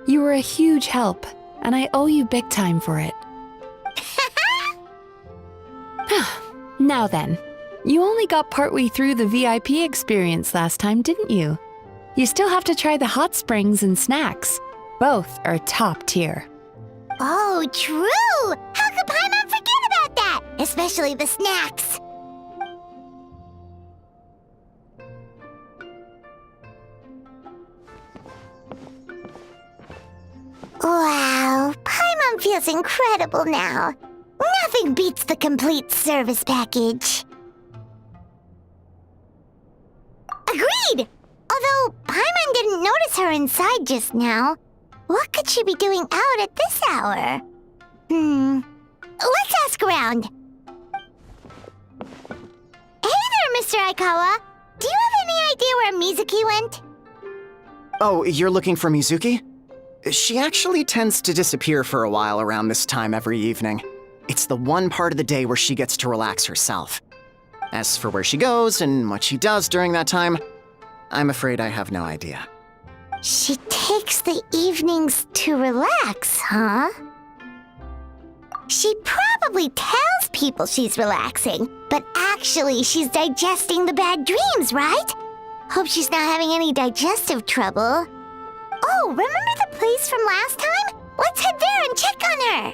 You were a huge help, and I owe you big time for it. Now then, you only got partway through the VIP experience last time, didn't you? You still have to try the hot springs and snacks. Both are top tier. Oh, true! How could Paimon forget about that? Especially the snacks. Wow, Paimon feels incredible now. Nothing beats the complete service package. Agreed! Although Paimon didn't notice her inside just now. What could she be doing out at this hour? Let's ask around. Hey there, Mr. Aikawa. Do you have any idea where Mizuki went? Oh, you're looking for Mizuki? She actually tends to disappear for a while around this time every evening. It's the one part of the day where she gets to relax herself. As for where she goes and what she does during that time, I'm afraid I have no idea. She takes the evenings to relax, huh? She probably tells people she's relaxing, but actually she's digesting the bad dreams, right? Hope she's not having any digestive trouble. Oh, remember the place from last time? Let's head there and check on her.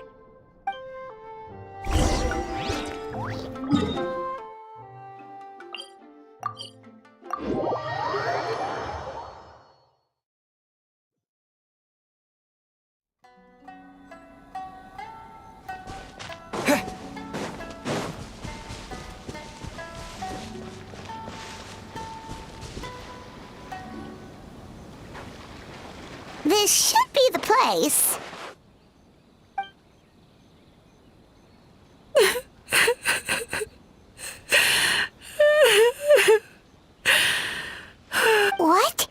This should be the place. What?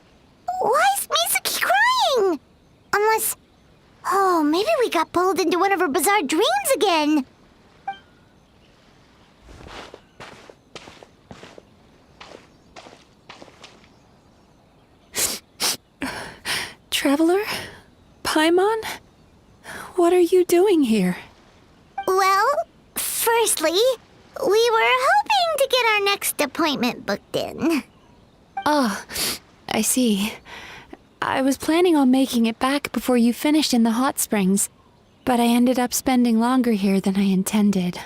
Why is Mizuki crying? Unless... Oh, maybe we got pulled into one of her bizarre dreams again. Traveler? Paimon? What are you doing here? Well, firstly, we were hoping to get our next appointment booked in. Oh, I see. I was planning on making it back before you finished in the hot springs, but I ended up spending longer here than I intended.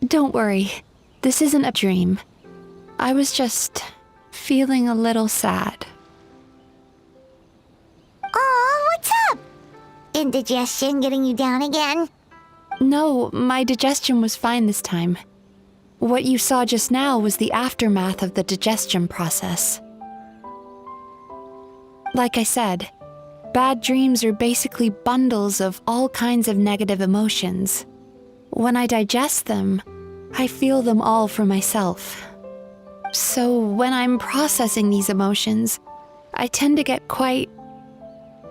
Don't worry, this isn't a dream. I was just feeling a little sad. Oh, what's up? Indigestion getting you down again? No, my digestion was fine this time. What you saw just now was the aftermath of the digestion process. Like I said, bad dreams are basically bundles of all kinds of negative emotions. When I digest them, I feel them all for myself. So when I'm processing these emotions, I tend to get quite,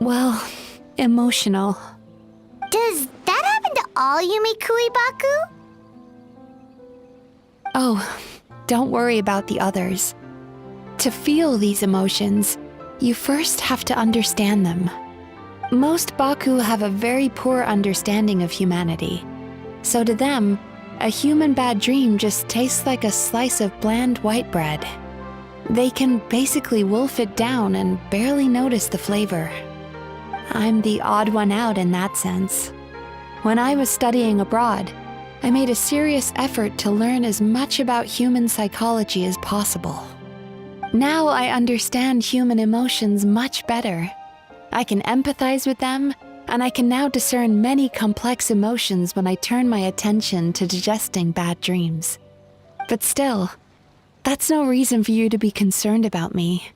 well, emotional. Does that happen to all Yumikui Baku? Oh, don't worry about the others. To feel these emotions, you first have to understand them. Most Baku have a very poor understanding of humanity. So to them, a human bad dream just tastes like a slice of bland white bread. They can basically wolf it down and barely notice the flavor. I'm the odd one out in that sense. When I was studying abroad, I made a serious effort to learn as much about human psychology as possible. Now I understand human emotions much better. I can empathize with them, and I can now discern many complex emotions when I turn my attention to digesting bad dreams. But still, that's no reason for you to be concerned about me.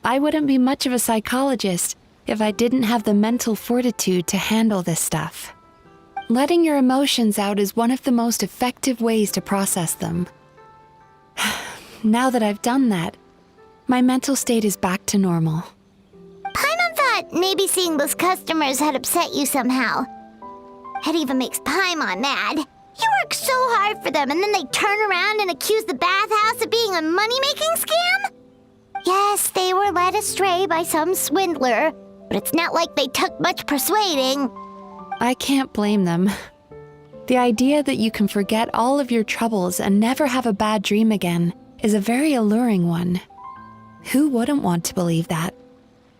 I wouldn't be much of a psychologist if I didn't have the mental fortitude to handle this stuff. Letting your emotions out is one of the most effective ways to process them. Now that I've done that, my mental state is back to normal. thought maybe seeing those customers had upset you somehow. It even makes Paimon mad. You work so hard for them, and then they turn around and accuse the bathhouse of being a money-making scam? Yes, they were led astray by some swindler, but it's not like they took much persuading. I can't blame them. The idea that you can forget all of your troubles and never have a bad dream again is a very alluring one. Who wouldn't want to believe that?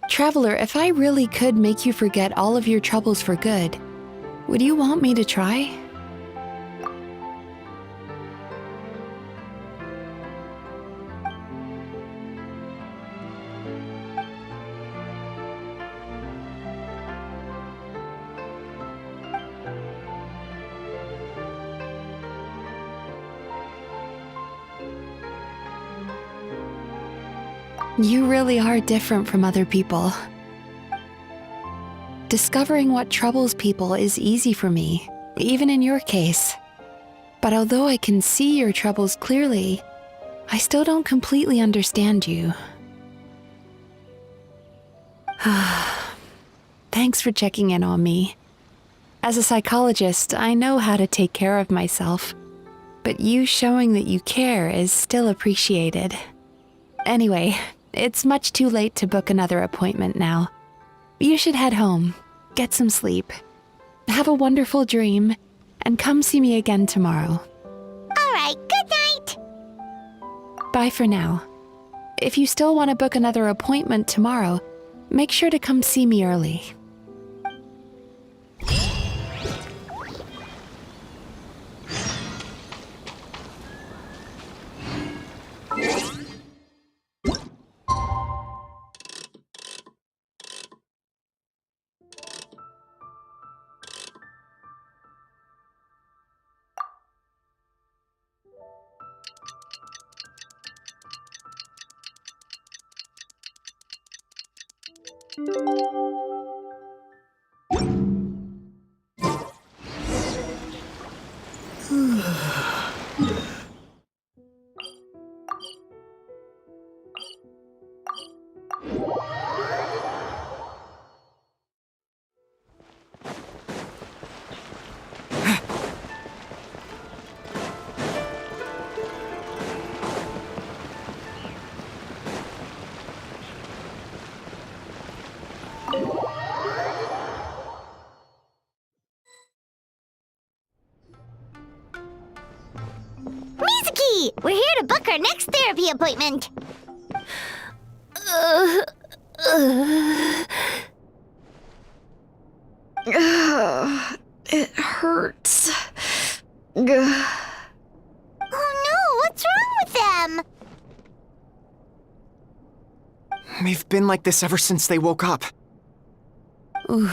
Traveler, if I really could make you forget all of your troubles for good, would you want me to try? You really are different from other people. Discovering what troubles people is easy for me, even in your case. But although I can see your troubles clearly, I still don't completely understand you. Thanks for checking in on me. As a psychologist, I know how to take care of myself, but you showing that you care is still appreciated. Anyway, it's much too late to book another appointment now. You should head home, get some sleep, have a wonderful dream, and come see me again tomorrow. All right, good night. Bye for now. If you still want to book another appointment tomorrow, make sure to come see me early. Mizuki! We're here to book our next therapy appointment. It hurts. Oh no, what's wrong with them? They've been like this ever since they woke up. Ooh,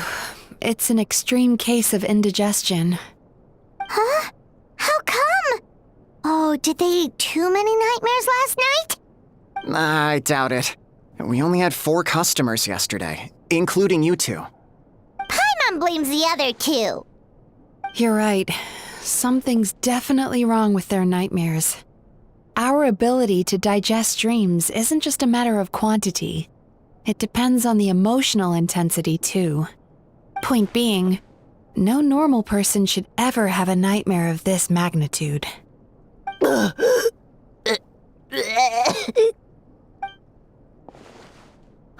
it's an extreme case of indigestion. Huh? How come? Oh, did they eat too many nightmares last night? I doubt it. We only had 4 customers yesterday, including you two. Paimon blames the other 2. You're right. Something's definitely wrong with their nightmares. Our ability to digest dreams isn't just a matter of quantity. It depends on the emotional intensity, too. Point being, no normal person should ever have a nightmare of this magnitude.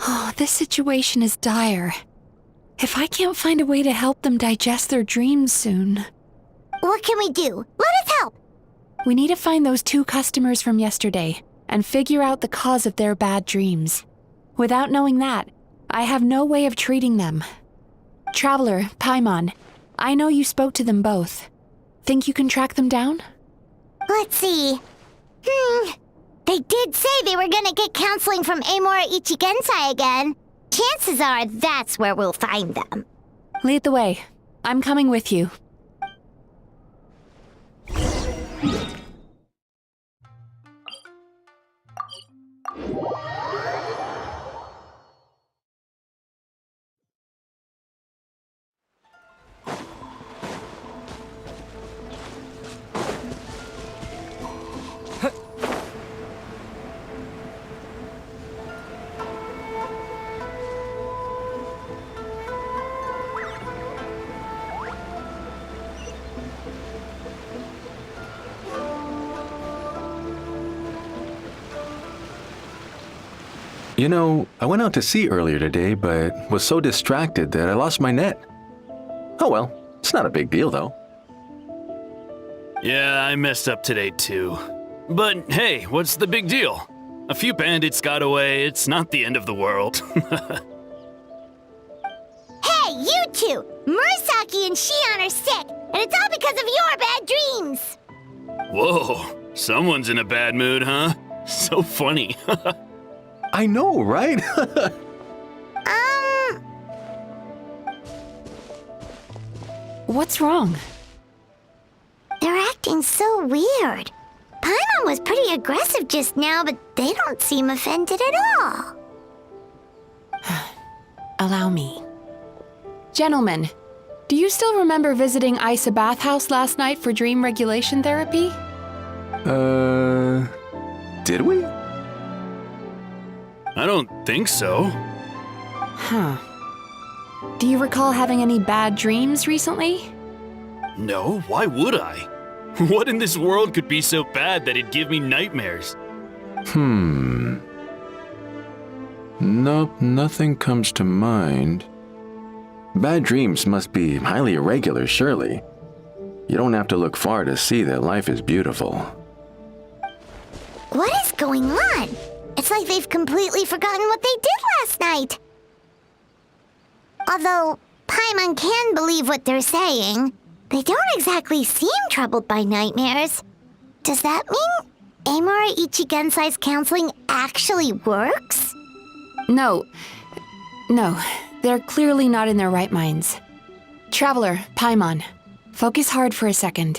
Oh, this situation is dire. If I can't find a way to help them digest their dreams soon... What can we do? Let us help! We need to find those 2 customers from yesterday and figure out the cause of their bad dreams. Without knowing that, I have no way of treating them. Traveler, Paimon, I know you spoke to them both. Think you can track them down? Let's see. They did say they were gonna get counseling from Amora Ichigensai again. Chances are that's where we'll find them. Lead the way. I'm coming with you. You know, I went out to sea earlier today, but was so distracted that I lost my net. Oh well, it's not a big deal though. Yeah, I messed up today too. But hey, what's the big deal? A few bandits got away, it's not the end of the world. Hey, you two! Murasaki and Shion are sick, and it's all because of your bad dreams! Whoa, someone's in a bad mood, huh? So funny. I know, right? What's wrong? They're acting so weird. Paimon was pretty aggressive just now, but they don't seem offended at all. Allow me. Gentlemen, do you still remember visiting Isa Bathhouse last night for dream regulation therapy? Did we? I don't think so. Huh. Do you recall having any bad dreams recently? No, why would I? What in this world could be so bad that it'd give me nightmares? Nope, nothing comes to mind. Bad dreams must be highly irregular, surely. You don't have to look far to see that life is beautiful. What is going on? It's like they've completely forgotten what they did last night. Although Paimon can believe what they're saying, they don't exactly seem troubled by nightmares. Does that mean Amura Ichigensai's counseling actually works? No, they're clearly not in their right minds. Traveler, Paimon, focus hard for a second.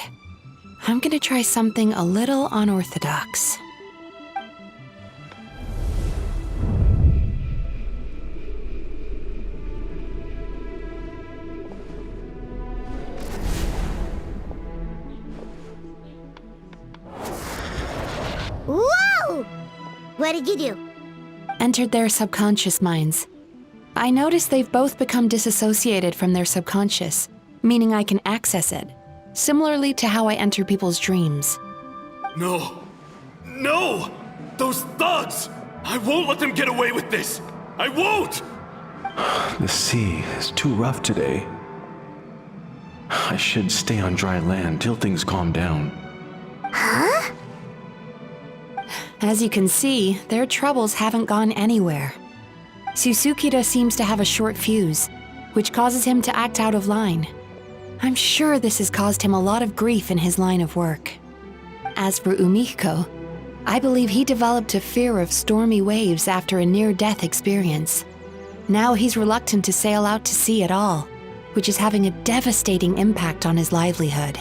I'm gonna try something a little unorthodox. Whoa! What did you do? Entered their subconscious minds. I noticed they've both become disassociated from their subconscious, meaning I can access it, similarly to how I enter people's dreams. No! No! Those thugs! I won't let them get away with this! I won't! The sea is too rough today. I should stay on dry land till things calm down. Huh? As you can see, their troubles haven't gone anywhere. Susukida seems to have a short fuse, which causes him to act out of line. I'm sure this has caused him a lot of grief in his line of work. As for Umiko, I believe he developed a fear of stormy waves after a near-death experience. Now he's reluctant to sail out to sea at all, which is having a devastating impact on his livelihood.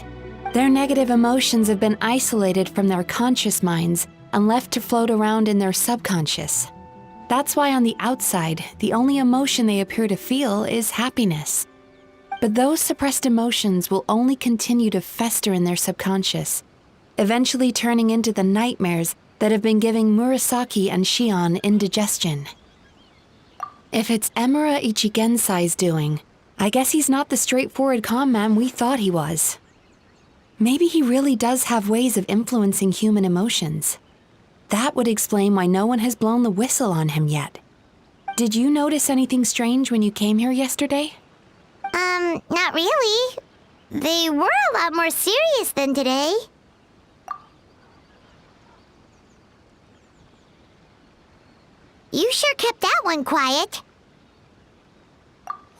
Their negative emotions have been isolated from their conscious minds and left to float around in their subconscious. That's why on the outside, the only emotion they appear to feel is happiness. But those suppressed emotions will only continue to fester in their subconscious, eventually turning into the nightmares that have been giving Murasaki and Shion indigestion. If it's Emura Ichigensai's doing, I guess he's not the straightforward calm man we thought he was. Maybe he really does have ways of influencing human emotions. That would explain why no one has blown the whistle on him yet. Did you notice anything strange when you came here yesterday? Not really. They were a lot more serious than today. You sure kept that one quiet.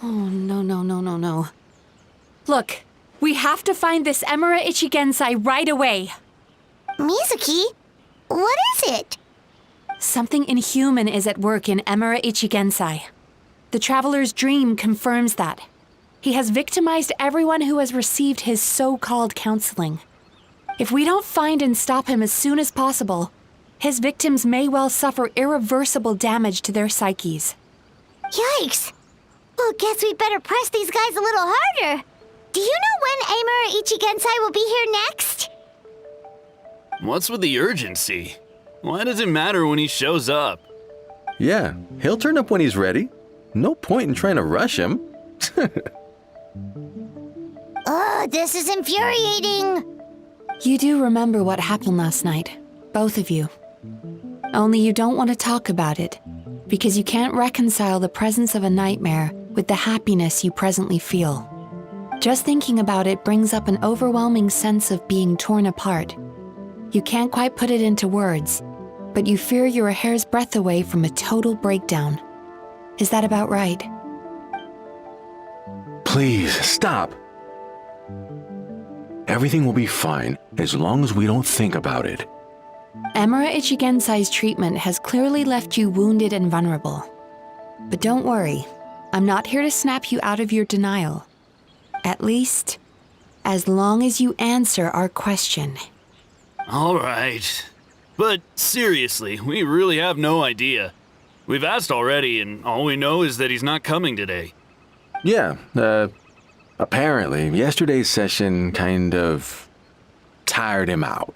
Oh, no. Look, we have to find this Emura Ichigensai right away. Mizuki, what is it? Something inhuman is at work in Emura Ichigensai. The Traveler's dream confirms that. He has victimized everyone who has received his so-called counseling. If we don't find and stop him as soon as possible, his victims may well suffer irreversible damage to their psyches. Yikes! Well, guess we better press these guys a little harder. Do you know when Amura Ichigensai will be here next? What's with the urgency? Why does it matter when he shows up? Yeah, he'll turn up when he's ready. No point in trying to rush him. Ugh, this is infuriating. You do remember what happened last night, both of you. Only you don't want to talk about it, because you can't reconcile the presence of a nightmare with the happiness you presently feel. Just thinking about it brings up an overwhelming sense of being torn apart. You can't quite put it into words, but you fear you're a hair's breadth away from a total breakdown. Is that about right? Please, stop. Everything will be fine as long as we don't think about it. Emura Ichigensai's treatment has clearly left you wounded and vulnerable. But don't worry, I'm not here to snap you out of your denial. At least, as long as you answer our question. All right. But seriously, we really have no idea. We've asked already, and all we know is that he's not coming today. Yeah, apparently, yesterday's session kind of tired him out.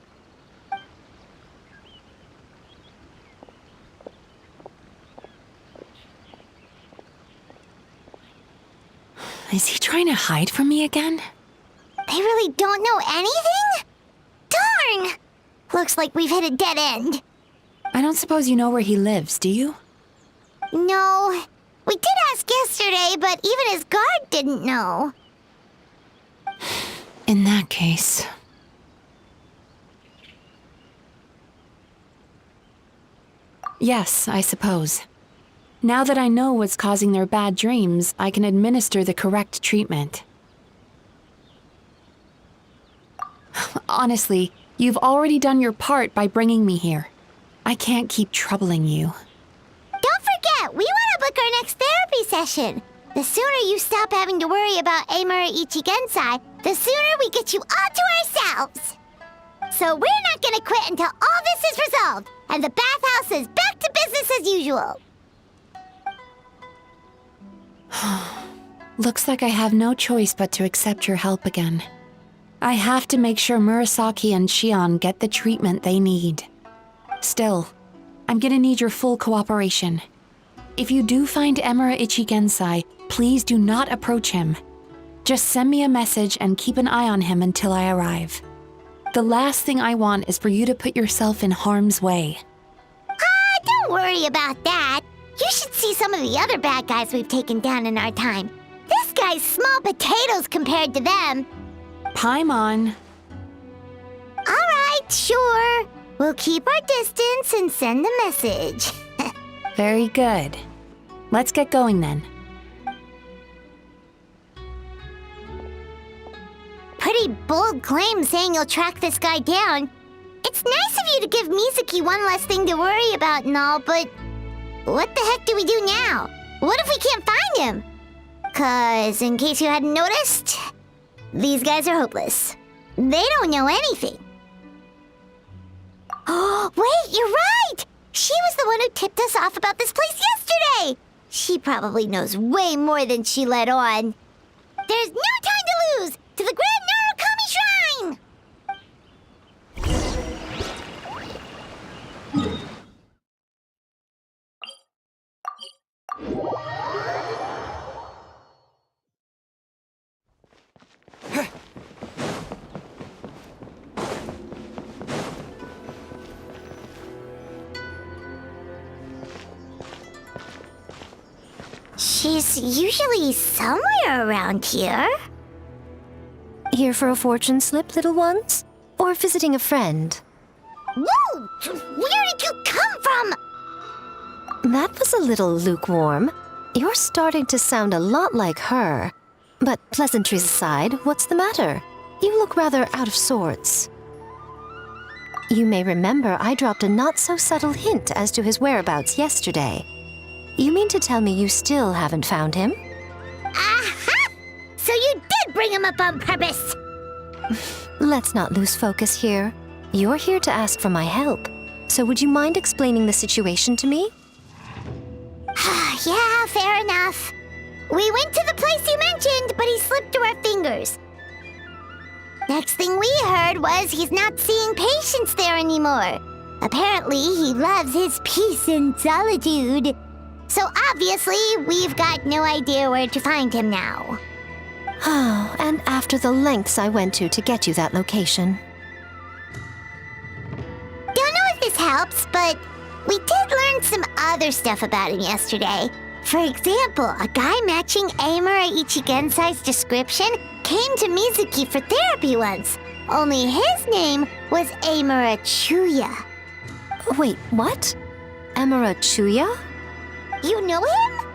Is he trying to hide from me again? They really don't know anything? Darn! Looks like we've hit a dead end. I don't suppose you know where he lives, do you? No. We did ask yesterday, but even his guard didn't know. In that case... Yes, I suppose. Now that I know what's causing their bad dreams, I can administer the correct treatment. Honestly, you've already done your part by bringing me here. I can't keep troubling you. Don't forget, we want to book our next therapy session. The sooner you stop having to worry about Amura Ichigensai, the sooner we get you all to ourselves. So we're not gonna quit until all this is resolved, and the bathhouse is back to business as usual. Looks like I have no choice but to accept your help again. I have to make sure Murasaki and Shion get the treatment they need. Still, I'm gonna need your full cooperation. If you do find Emura Ichigensai, please do not approach him. Just send me a message and keep an eye on him until I arrive. The last thing I want is for you to put yourself in harm's way. Don't worry about that. You should see some of the other bad guys we've taken down in our time. This guy's small potatoes compared to them. Paimon. All right, sure. We'll keep our distance and send the message. Very good. Let's get going then. Pretty bold claim saying you'll track this guy down. It's nice of you to give Mizuki one less thing to worry about and all, but what the heck do we do now? What if we can't find him? 'Cause, in case you hadn't noticed, these guys are hopeless. They don't know anything. Oh, wait, you're right! She was the one who tipped us off about this place yesterday! She probably knows way more than she let on. There's no time to lose! To the Grand Narukami Shrine! She's usually somewhere around here. Here for a fortune slip, little ones? Or visiting a friend? Whoa! Where did you come from? That was a little lukewarm. You're starting to sound a lot like her. But pleasantries aside, what's the matter? You look rather out of sorts. You may remember I dropped a not-so-subtle hint as to his whereabouts yesterday. You mean to tell me you still haven't found him? Aha! So you did bring him up on purpose! Let's not lose focus here. You're here to ask for my help. So would you mind explaining the situation to me? Yeah, fair enough. We went to the place you mentioned, but he slipped through our fingers. Next thing we heard was he's not seeing patients there anymore. Apparently, he loves his peace and solitude. So obviously, we've got no idea where to find him now. Oh, and after the lengths I went to get you that location. Don't know if this helps, but We did learn some other stuff about him yesterday. For example, a guy matching Amura Ichigensai's description came to Mizuki for therapy once. Only his name was Amura Chuya. Wait, what? Amura Chuya? You know him?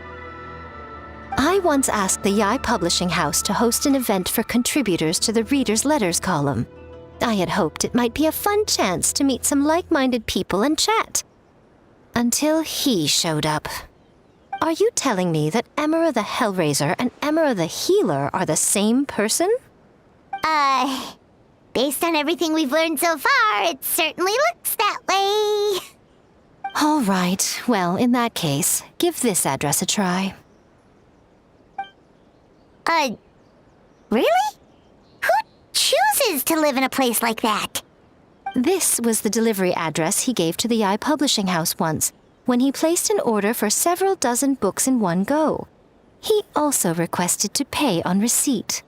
I once asked the Yai Publishing House to host an event for contributors to the Reader's Letters column. I had hoped it might be a fun chance to meet some like-minded people and chat. Until he showed up. Are you telling me that Amura the Hellraiser and Amura the Healer are the same person? Based on everything we've learned so far, it certainly looks that way. All right, well, in that case, give this address a try. Really? Who chooses to live in a place like that? This was the delivery address he gave to the Yai Publishing House once, when he placed an order for several dozen books in one go. He also requested to pay on receipt.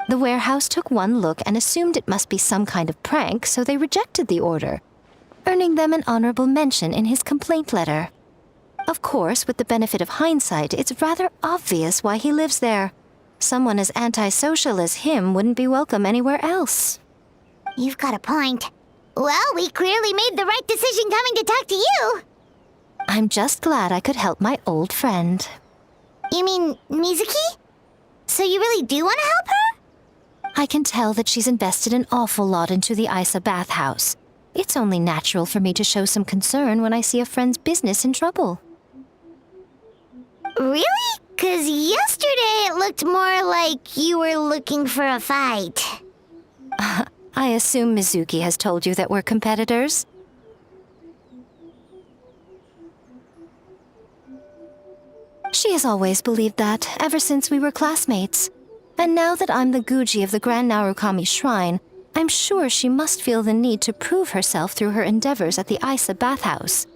The warehouse took one look and assumed it must be some kind of prank, so they rejected the order, earning them an honorable mention in his complaint letter. Of course, with the benefit of hindsight, it's rather obvious why he lives there. Someone as antisocial as him wouldn't be welcome anywhere else. You've got a point. Well, we clearly made the right decision coming to talk to you. I'm just glad I could help my old friend. You mean Mizuki? So you really do want to help her? I can tell that she's invested an awful lot into the Isa bathhouse. It's only natural for me to show some concern when I see a friend's business in trouble. Really? 'Cause yesterday it looked more like you were looking for a fight. I assume Mizuki has told you that we're competitors? She has always believed that, ever since we were classmates. And now that I'm the Guji of the Grand Narukami Shrine, I'm sure she must feel the need to prove herself through her endeavors at the Isa bathhouse.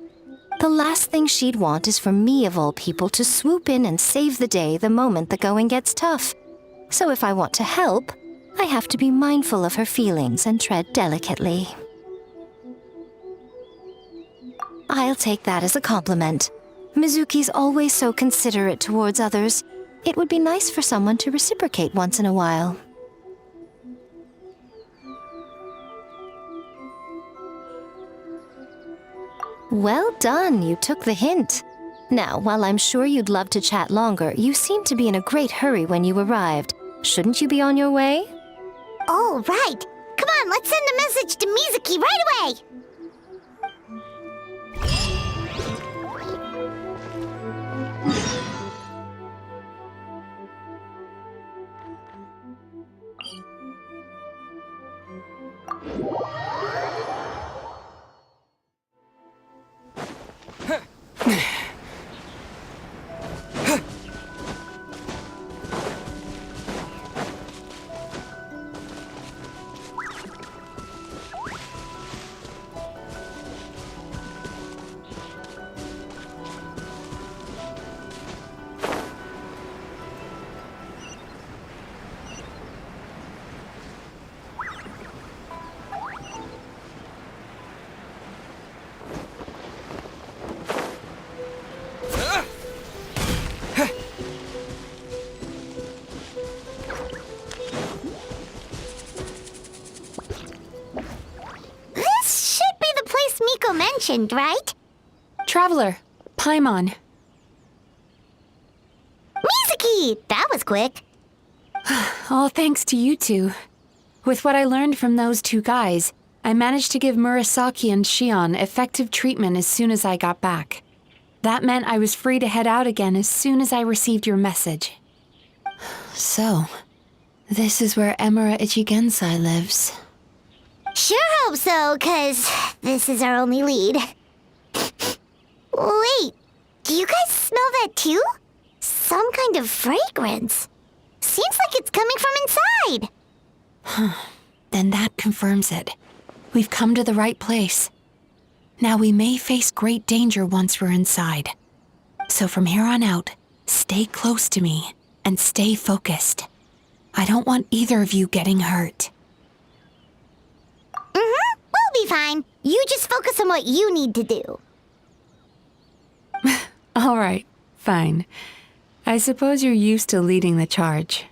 The last thing she'd want is for me, of all people, to swoop in and save the day the moment the going gets tough. So if I want to help, I have to be mindful of her feelings and tread delicately. I'll take that as a compliment. Mizuki's always so considerate towards others. It would be nice for someone to reciprocate once in a while. Well done, you took the hint. Now, while I'm sure you'd love to chat longer, you seemed to be in a great hurry when you arrived. Shouldn't you be on your way? Oh, right. Come on, let's send a message to Mizuki right away. Mentioned, right? Traveler, Paimon. Mizuki! That was quick. All thanks to you two. With what I learned from those two guys, I managed to give Murasaki and Shion effective treatment as soon as I got back. That meant I was free to head out again as soon as I received your message. So, this is where Amura Ichigensai lives. Sure hope so, 'cause this is our only lead. Wait, do you guys smell that too? Some kind of fragrance. Seems like it's coming from inside. Then that confirms it. We've come to the right place. Now we may face great danger once we're inside. So from here on out, stay close to me and stay focused. I don't want either of you getting hurt. We'll be fine. You just focus on what you need to do. All right, fine. I suppose you're used to leading the charge.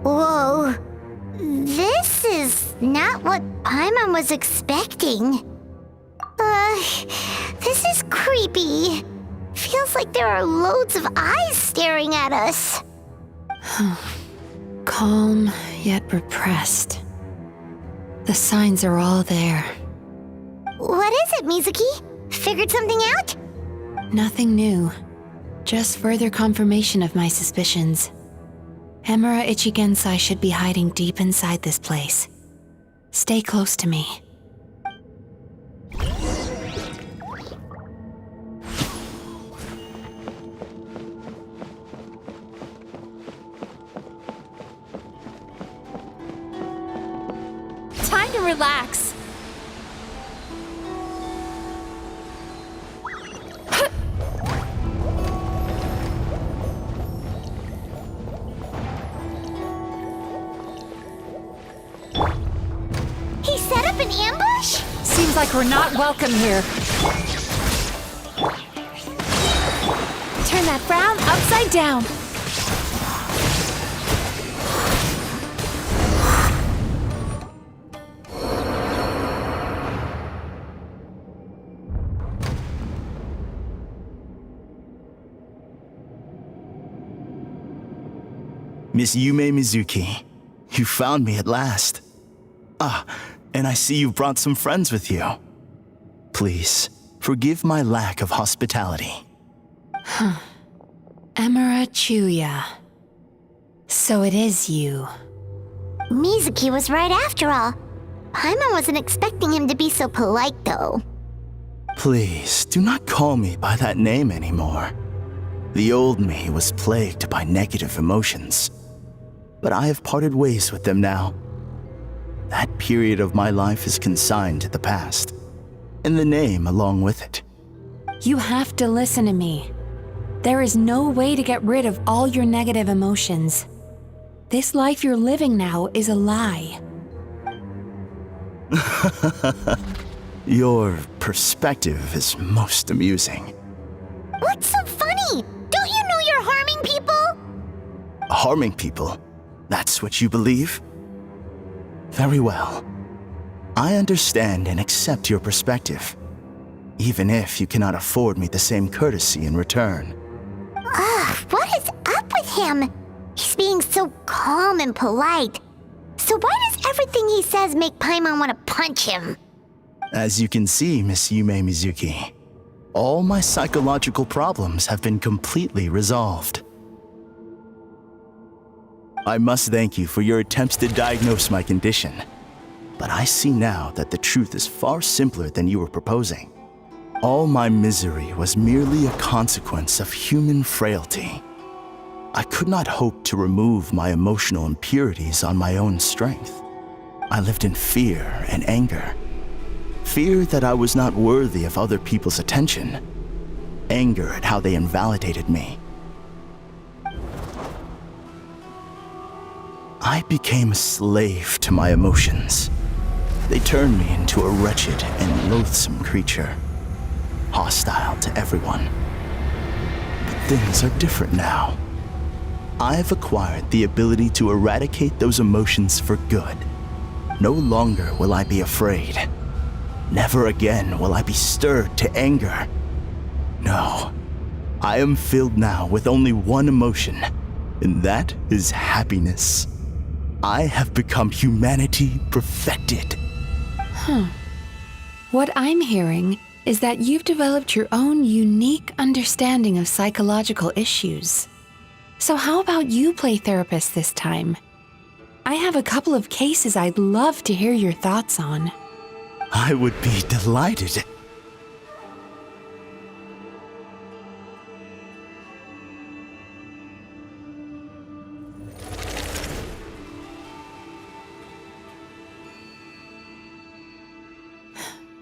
Whoa. This is not what Paimon was expecting. This is creepy. Feels like there are loads of eyes staring at us. Calm, yet repressed. The signs are all there. What is it, Mizuki? Figured something out? Nothing new. Just further confirmation of my suspicions. Emura Ichigensai should be hiding deep inside this place. Stay close to me. Time to relax. He set up an ambush? Seems like we're not welcome here. Turn that frown upside down. Miss Yumemizuki, you found me at last. Ah, and I see you brought some friends with you. Please, forgive my lack of hospitality. Emura Chuya. So it is you. Mizuki was right after all. Paimon wasn't expecting him to be so polite, though. Please, do not call me by that name anymore. The old me was plagued by negative emotions, but I have parted ways with them now. That period of my life is consigned to the past, and the name along with it. You have to listen to me. There is no way to get rid of all your negative emotions. This life you're living now is a lie. Your perspective is most amusing. What's so funny? Don't you know you're harming people? Harming people? That's what you believe? Very well. I understand and accept your perspective, even if you cannot afford me the same courtesy in return. What is up with him? He's being so calm and polite. So why does everything he says make Paimon want to punch him? As you can see, Miss Yumemizuki, all my psychological problems have been completely resolved. I must thank you for your attempts to diagnose my condition, but I see now that the truth is far simpler than you were proposing. All my misery was merely a consequence of human frailty. I could not hope to remove my emotional impurities on my own strength. I lived in fear and anger. Fear that I was not worthy of other people's attention. Anger at how they invalidated me. I became a slave to my emotions. They turned me into a wretched and loathsome creature, hostile to everyone. But things are different now. I have acquired the ability to eradicate those emotions for good. No longer will I be afraid. Never again will I be stirred to anger. No, I am filled now with only one emotion, and that is happiness. I have become humanity perfected. What I'm hearing is that you've developed your own unique understanding of psychological issues. So how about you play therapist this time? I have a couple of cases I'd love to hear your thoughts on. I would be delighted.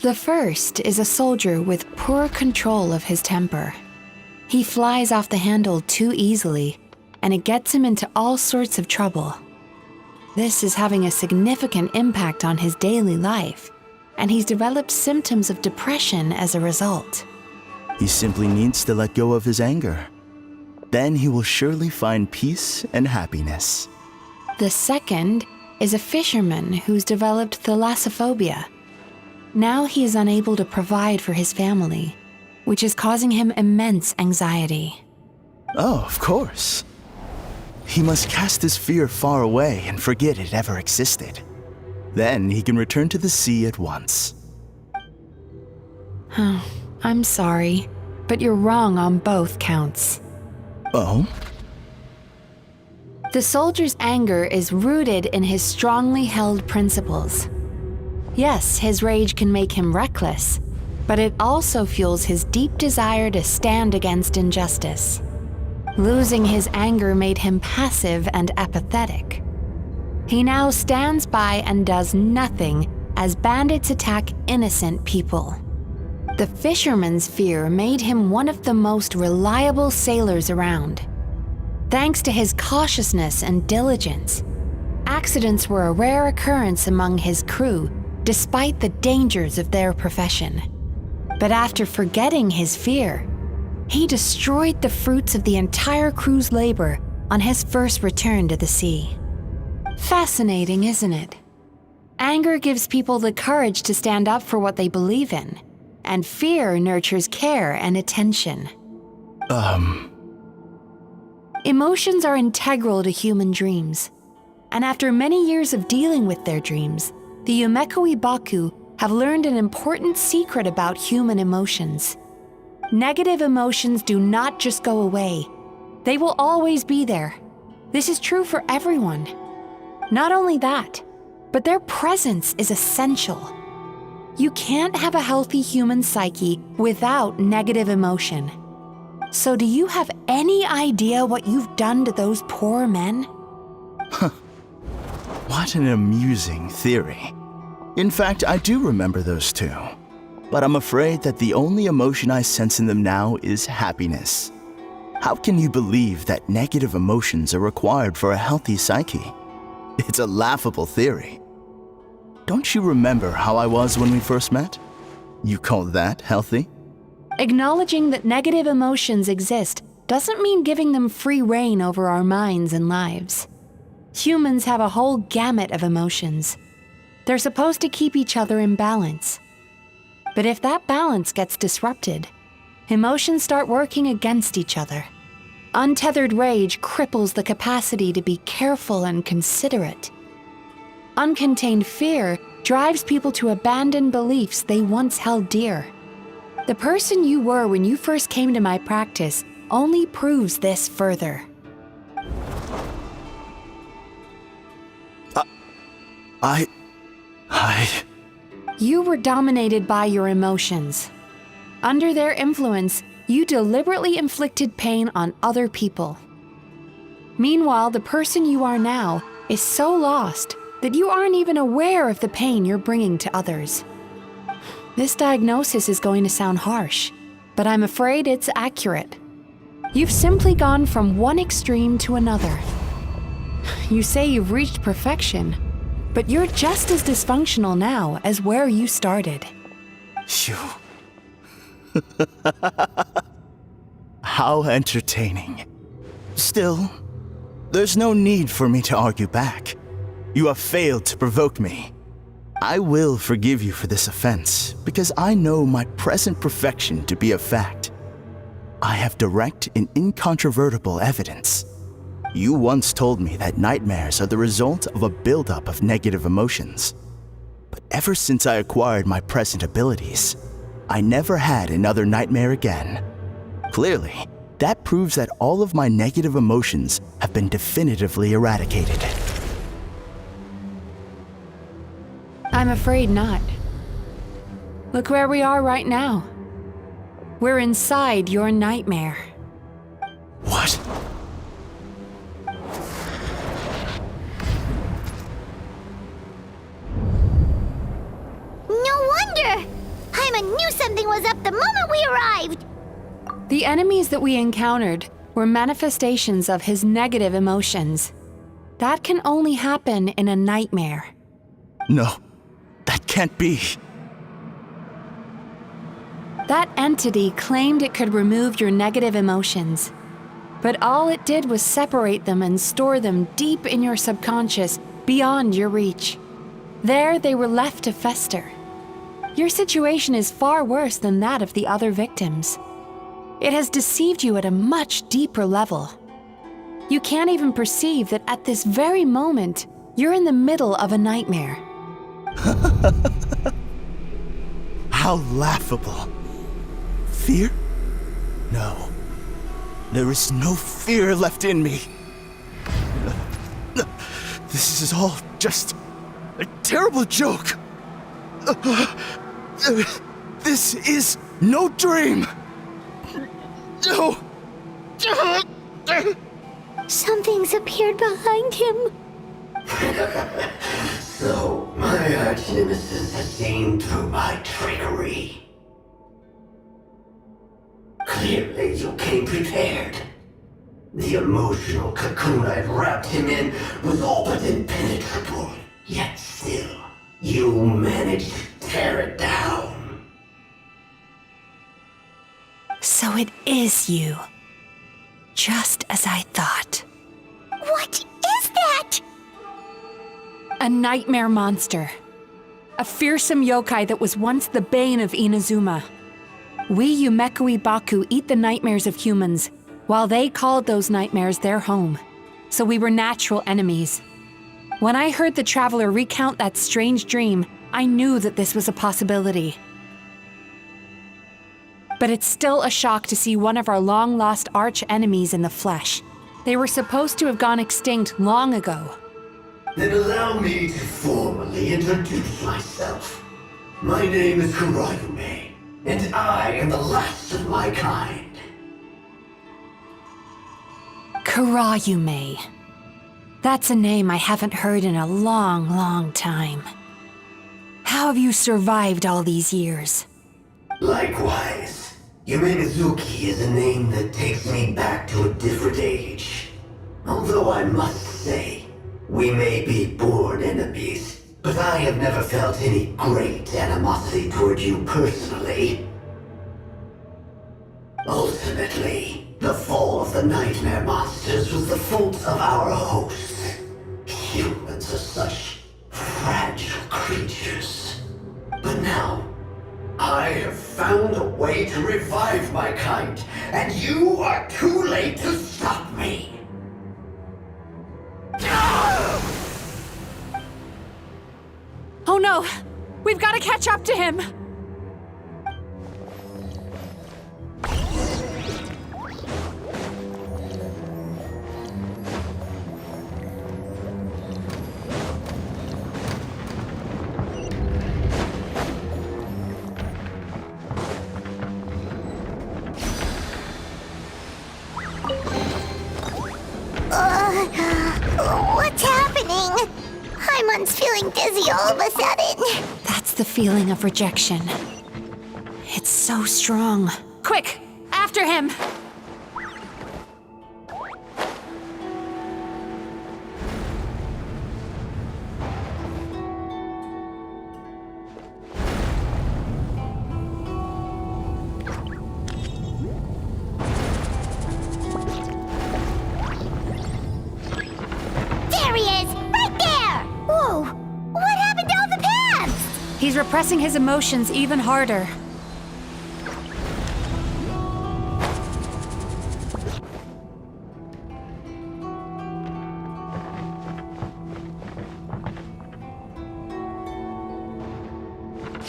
The first is a soldier with poor control of his temper. He flies off the handle too easily, and it gets him into all sorts of trouble. This is having a significant impact on his daily life, and he's developed symptoms of depression as a result. He simply needs to let go of his anger. Then he will surely find peace and happiness. The second is a fisherman who's developed thalassophobia. Now he is unable to provide for his family, which is causing him immense anxiety. Oh, of course. He must cast his fear far away and forget it ever existed. Then he can return to the sea at once. Oh, I'm sorry, but you're wrong on both counts. Oh? The soldier's anger is rooted in his strongly held principles. Yes, his rage can make him reckless, but it also fuels his deep desire to stand against injustice. Losing his anger made him passive and apathetic. He now stands by and does nothing as bandits attack innocent people. The fisherman's fear made him one of the most reliable sailors around. Thanks to his cautiousness and diligence, accidents were a rare occurrence among his crew despite the dangers of their profession. But after forgetting his fear, he destroyed the fruits of the entire crew's labor on his first return to the sea. Fascinating, isn't it? Anger gives people the courage to stand up for what they believe in, and fear nurtures care and attention. Emotions are integral to human dreams, and after many years of dealing with their dreams, the Yumemizuki have learned an important secret about human emotions. Negative emotions do not just go away. They will always be there. This is true for everyone. Not only that, but their presence is essential. You can't have a healthy human psyche without negative emotion. So do you have any idea what you've done to those poor men? What an amusing theory. In fact, I do remember those two. But I'm afraid that the only emotion I sense in them now is happiness. How can you believe that negative emotions are required for a healthy psyche? It's a laughable theory. Don't you remember how I was when we first met? You call that healthy? Acknowledging that negative emotions exist doesn't mean giving them free rein over our minds and lives. Humans have a whole gamut of emotions. They're supposed to keep each other in balance. But if that balance gets disrupted, emotions start working against each other. Untethered rage cripples the capacity to be careful and considerate. Uncontained fear drives people to abandon beliefs they once held dear. The person you were when you first came to my practice only proves this further. You were dominated by your emotions. Under their influence, you deliberately inflicted pain on other people. Meanwhile, the person you are now is so lost that you aren't even aware of the pain you're bringing to others. This diagnosis is going to sound harsh, but I'm afraid it's accurate. You've simply gone from one extreme to another. You say you've reached perfection, but you're just as dysfunctional now as where you started. How entertaining. Still, there's no need for me to argue back. You have failed to provoke me. I will forgive you for this offense because I know my present perfection to be a fact. I have direct and incontrovertible evidence. You once told me that nightmares are the result of a buildup of negative emotions. But ever since I acquired my present abilities, I never had another nightmare again. Clearly, that proves that all of my negative emotions have been definitively eradicated. I'm afraid not. Look where we are right now. We're inside your nightmare. What? No wonder! Paimon knew something was up the moment we arrived! The enemies that we encountered were manifestations of his negative emotions. That can only happen in a nightmare. No, that can't be. That entity claimed it could remove your negative emotions. But all it did was separate them and store them deep in your subconscious, beyond your reach. There they were left to fester. Your situation is far worse than that of the other victims. It has deceived you at a much deeper level. You can't even perceive that at this very moment, you're in the middle of a nightmare. How laughable. Fear? No. There is no fear left in me. This is all just a terrible joke. This is no dream. No. Something's appeared behind him. So, my arch-nemesis has seen through my trickery. Clearly, you came prepared. The emotional cocoon I'd wrapped him in was all but impenetrable. Yet still, you managed to tear it down. So it is you. Just as I thought. What is that? A nightmare monster. A fearsome yokai that was once the bane of Inazuma. We Yumekui Baku eat the nightmares of humans, while they called those nightmares their home. So we were natural enemies. When I heard the traveler recount that strange dream, I knew that this was a possibility. But it's still a shock to see one of our long-lost arch-enemies in the flesh. They were supposed to have gone extinct long ago. Then allow me to formally introduce myself. My name is Kurayume, and I am the last of my kind. Kurayume. That's a name I haven't heard in a long, long time. How have you survived all these years? Likewise. Yumemizuki is a name that takes me back to a different age. Although I must say, we may be born enemies, but I have never felt any great animosity toward you personally. Ultimately, the fall of the nightmare monsters was the fault of our hosts. Humans are such fragile creatures. But now, I have found a way to revive my kind, and you are too late to stop me. Oh no! We've got to catch up to him! What's happening? Paimon's feeling dizzy all of a sudden. That's the feeling of rejection. It's so strong. Quick! After him! There he is! Right there! Whoa! What happened to all the paths? He's repressing his emotions even harder.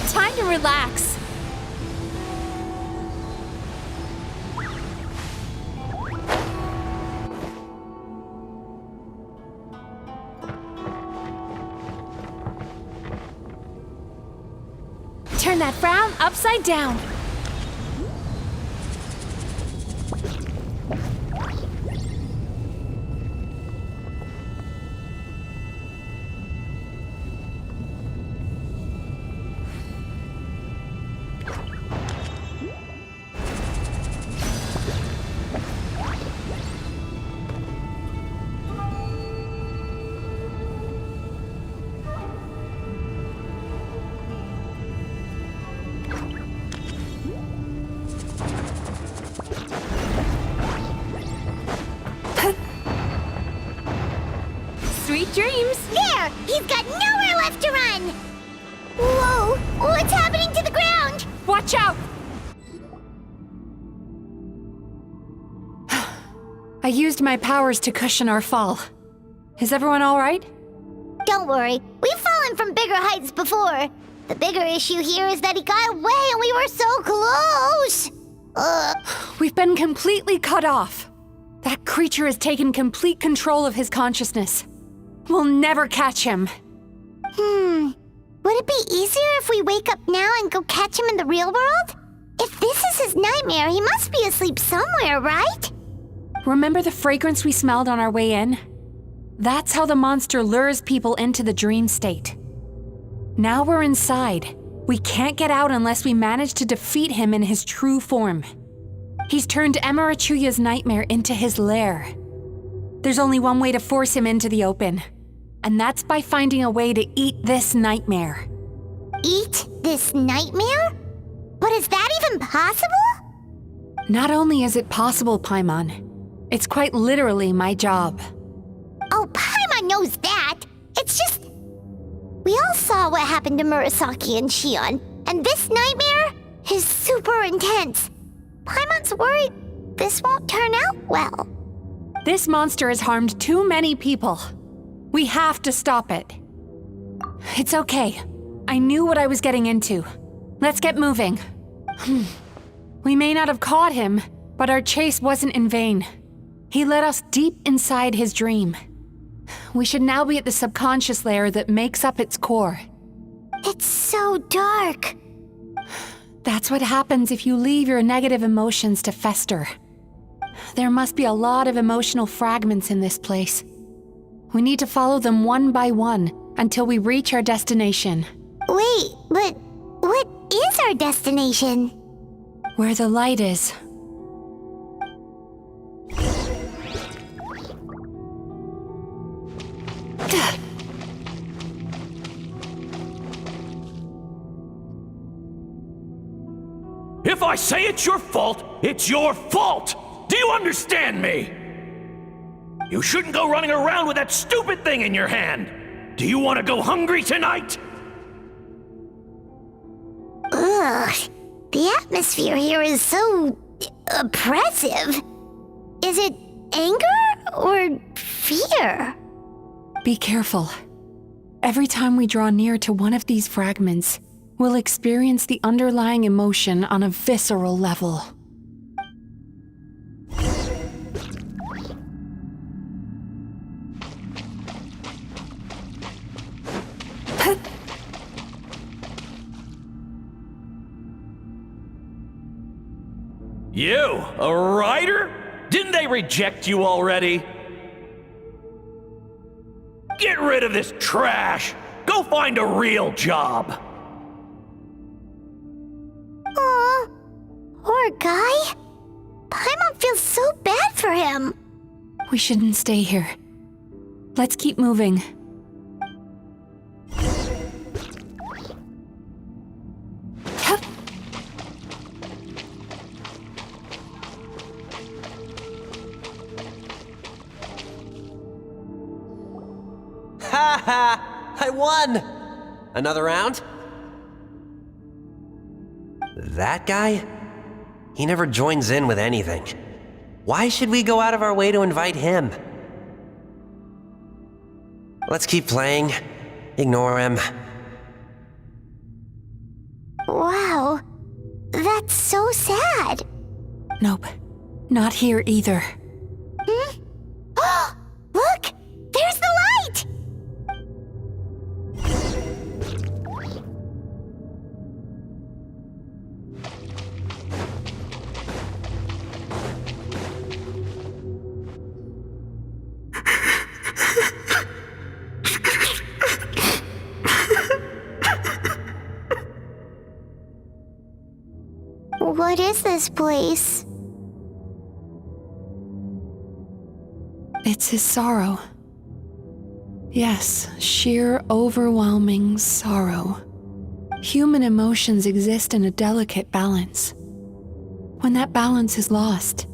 Time to relax. Turn that frown upside down. Sweet dreams! There! He's got nowhere left to run! Whoa! What's happening to the ground? Watch out! I used my powers to cushion our fall. Is everyone all right? Don't worry, we've fallen from bigger heights before. The bigger issue here is that he got away and we were so close! We've been completely cut off. That creature has taken complete control of his consciousness. We'll never catch him. Would it be easier if we wake up now and go catch him in the real world? If this is his nightmare, he must be asleep somewhere, right? Remember the fragrance we smelled on our way in? That's how the monster lures people into the dream state. Now we're inside. We can't get out unless we manage to defeat him in his true form. He's turned Emarachuya's nightmare into his lair. There's only one way to force him into the open, and that's by finding a way to eat this nightmare. Eat this nightmare? But is that even possible? Not only is it possible, Paimon, it's quite literally my job. Oh, Paimon knows that. It's just... We all saw what happened to Murasaki and Shion, and this nightmare is super intense. Paimon's worried this won't turn out well. This monster has harmed too many people. We have to stop it. It's okay. I knew what I was getting into. Let's get moving. We may not have caught him, but our chase wasn't in vain. He led us deep inside his dream. We should now be at the subconscious layer that makes up its core. It's so dark. That's what happens if you leave your negative emotions to fester. There must be a lot of emotional fragments in this place. We need to follow them one by one until we reach our destination. Wait, but what is our destination? Where the light is. If I say it's your fault, it's your fault! Do you understand me? You shouldn't go running around with that stupid thing in your hand! Do you want to go hungry tonight? Ugh, the atmosphere here is so oppressive. Is it anger or fear? Be careful. Every time we draw near to one of these fragments, we'll experience the underlying emotion on a visceral level. You, a writer? Didn't they reject you already? Get rid of this trash! Go find a real job! Aw, poor guy. Paimon feels so bad for him. We shouldn't stay here. Let's keep moving. Ha ha! I won! Another round? That guy? He never joins in with anything. Why should we go out of our way to invite him? Let's keep playing. Ignore him. Wow, that's so sad. Nope, not here either. Look, there's the light! What is this place? It's his sorrow. Yes, sheer overwhelming sorrow. Human emotions exist in a delicate balance. When that balance is lost,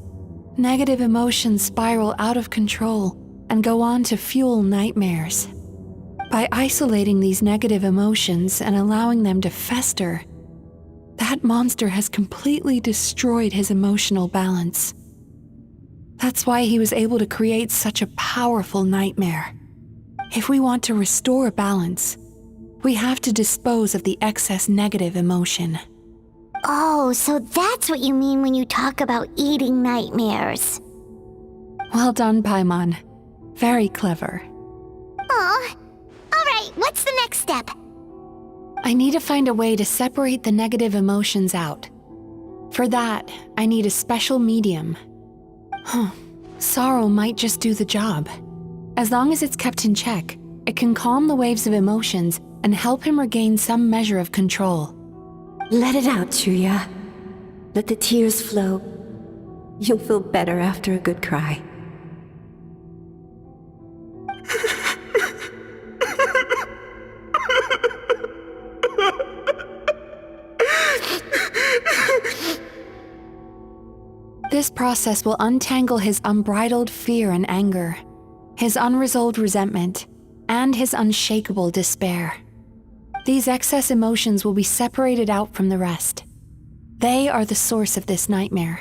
negative emotions spiral out of control and go on to fuel nightmares. By isolating these negative emotions and allowing them to fester, that monster has completely destroyed his emotional balance. That's why he was able to create such a powerful nightmare. If we want to restore balance, we have to dispose of the excess negative emotion. Oh, so that's what you mean when you talk about eating nightmares. Well done, Paimon. Very clever. Aw. Alright, what's the next step? I need to find a way to separate the negative emotions out. For that, I need a special medium. Sorrow might just do the job. As long as it's kept in check, it can calm the waves of emotions and help him regain some measure of control. Let it out, Chuya. Let the tears flow. You'll feel better after a good cry. This process will untangle his unbridled fear and anger, his unresolved resentment, and his unshakable despair. These excess emotions will be separated out from the rest. They are the source of this nightmare.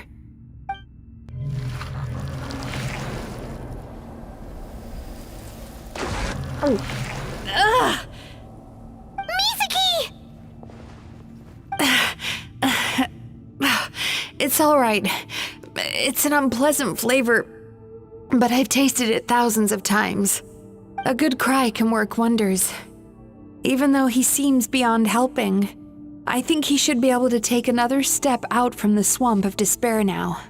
Mizuki! It's all right. It's an unpleasant flavor, but I've tasted it thousands of times. A good cry can work wonders. Even though he seems beyond helping, I think he should be able to take another step out from the swamp of despair now.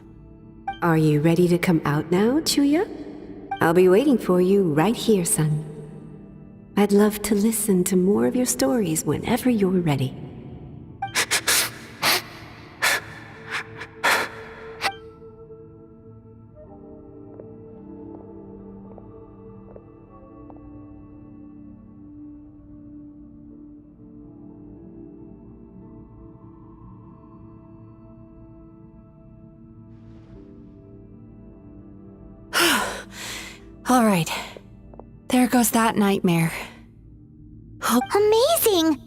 Are you ready to come out now, Chuya? I'll be waiting for you right here, son. I'd love to listen to more of your stories whenever you're ready. All right. There goes that nightmare. Amazing!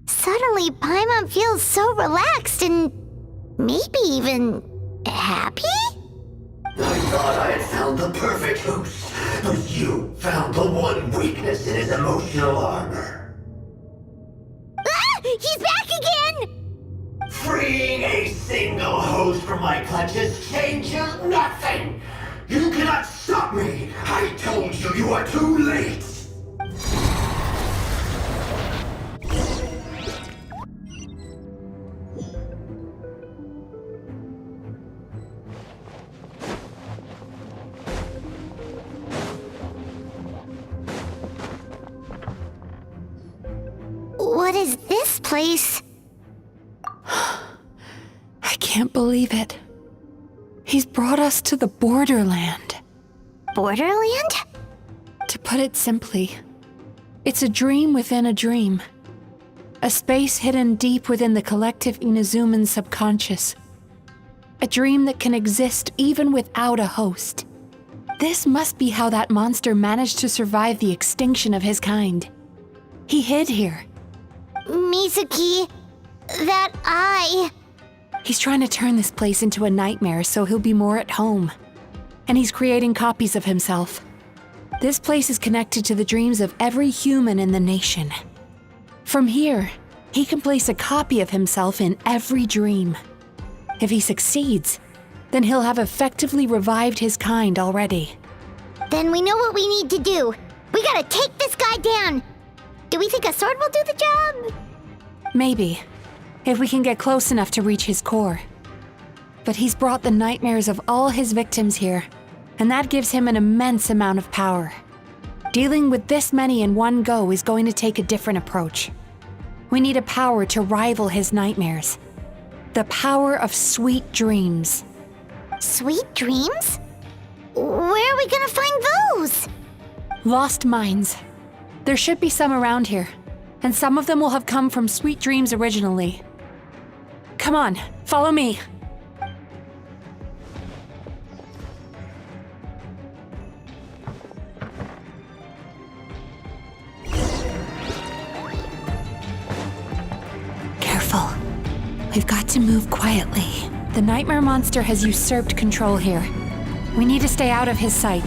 Suddenly, Paimon feels so relaxed and maybe even happy? I thought I had found the perfect host, but you found the one weakness in his emotional armor. Ah! He's back again! Freeing a single host from my clutches changes nothing! You cannot stop me! I told you you are too late! What is this place? I can't believe it. He's brought us to the borderland. Borderland? To put it simply, it's a dream within a dream. A space hidden deep within the collective Inazuman subconscious. A dream that can exist even without a host. This must be how that monster managed to survive the extinction of his kind. He hid here. Mizuki, that eye. He's trying to turn this place into a nightmare so he'll be more at home. And he's creating copies of himself. This place is connected to the dreams of every human in the nation. From here, he can place a copy of himself in every dream. If he succeeds, then he'll have effectively revived his kind already. Then we know what we need to do. We gotta take this guy down. Do we think a sword will do the job? Maybe, if we can get close enough to reach his core. But he's brought the nightmares of all his victims here, and that gives him an immense amount of power. Dealing with this many in one go is going to take a different approach. We need a power to rival his nightmares. The power of sweet dreams. Sweet dreams? Where are we gonna find those? Lost minds. There should be some around here, and some of them will have come from sweet dreams originally. Come on, follow me. Careful. We've got to move quietly. The nightmare monster has usurped control here. We need to stay out of his sight.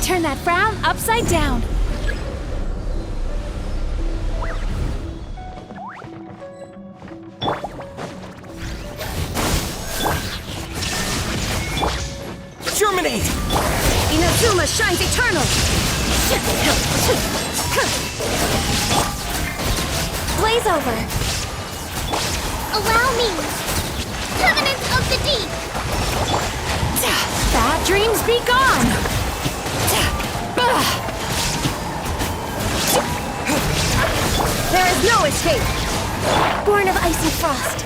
Turn that frown upside down. Germinate! Inazuma shines eternal! Blaze over. Allow me. Covenant of the Deep. Bad dreams be gone! There is no escape! Born of ice and frost.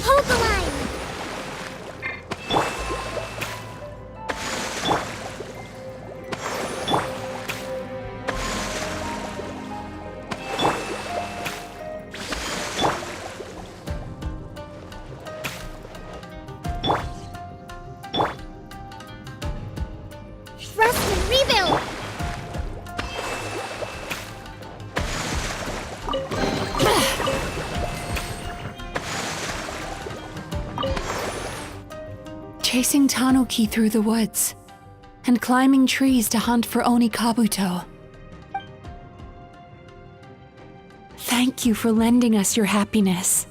Hold the line. Rest and rebuild. Chasing Tanuki through the woods, and climbing trees to hunt for Oni Kabuto. Thank you for lending us your happiness.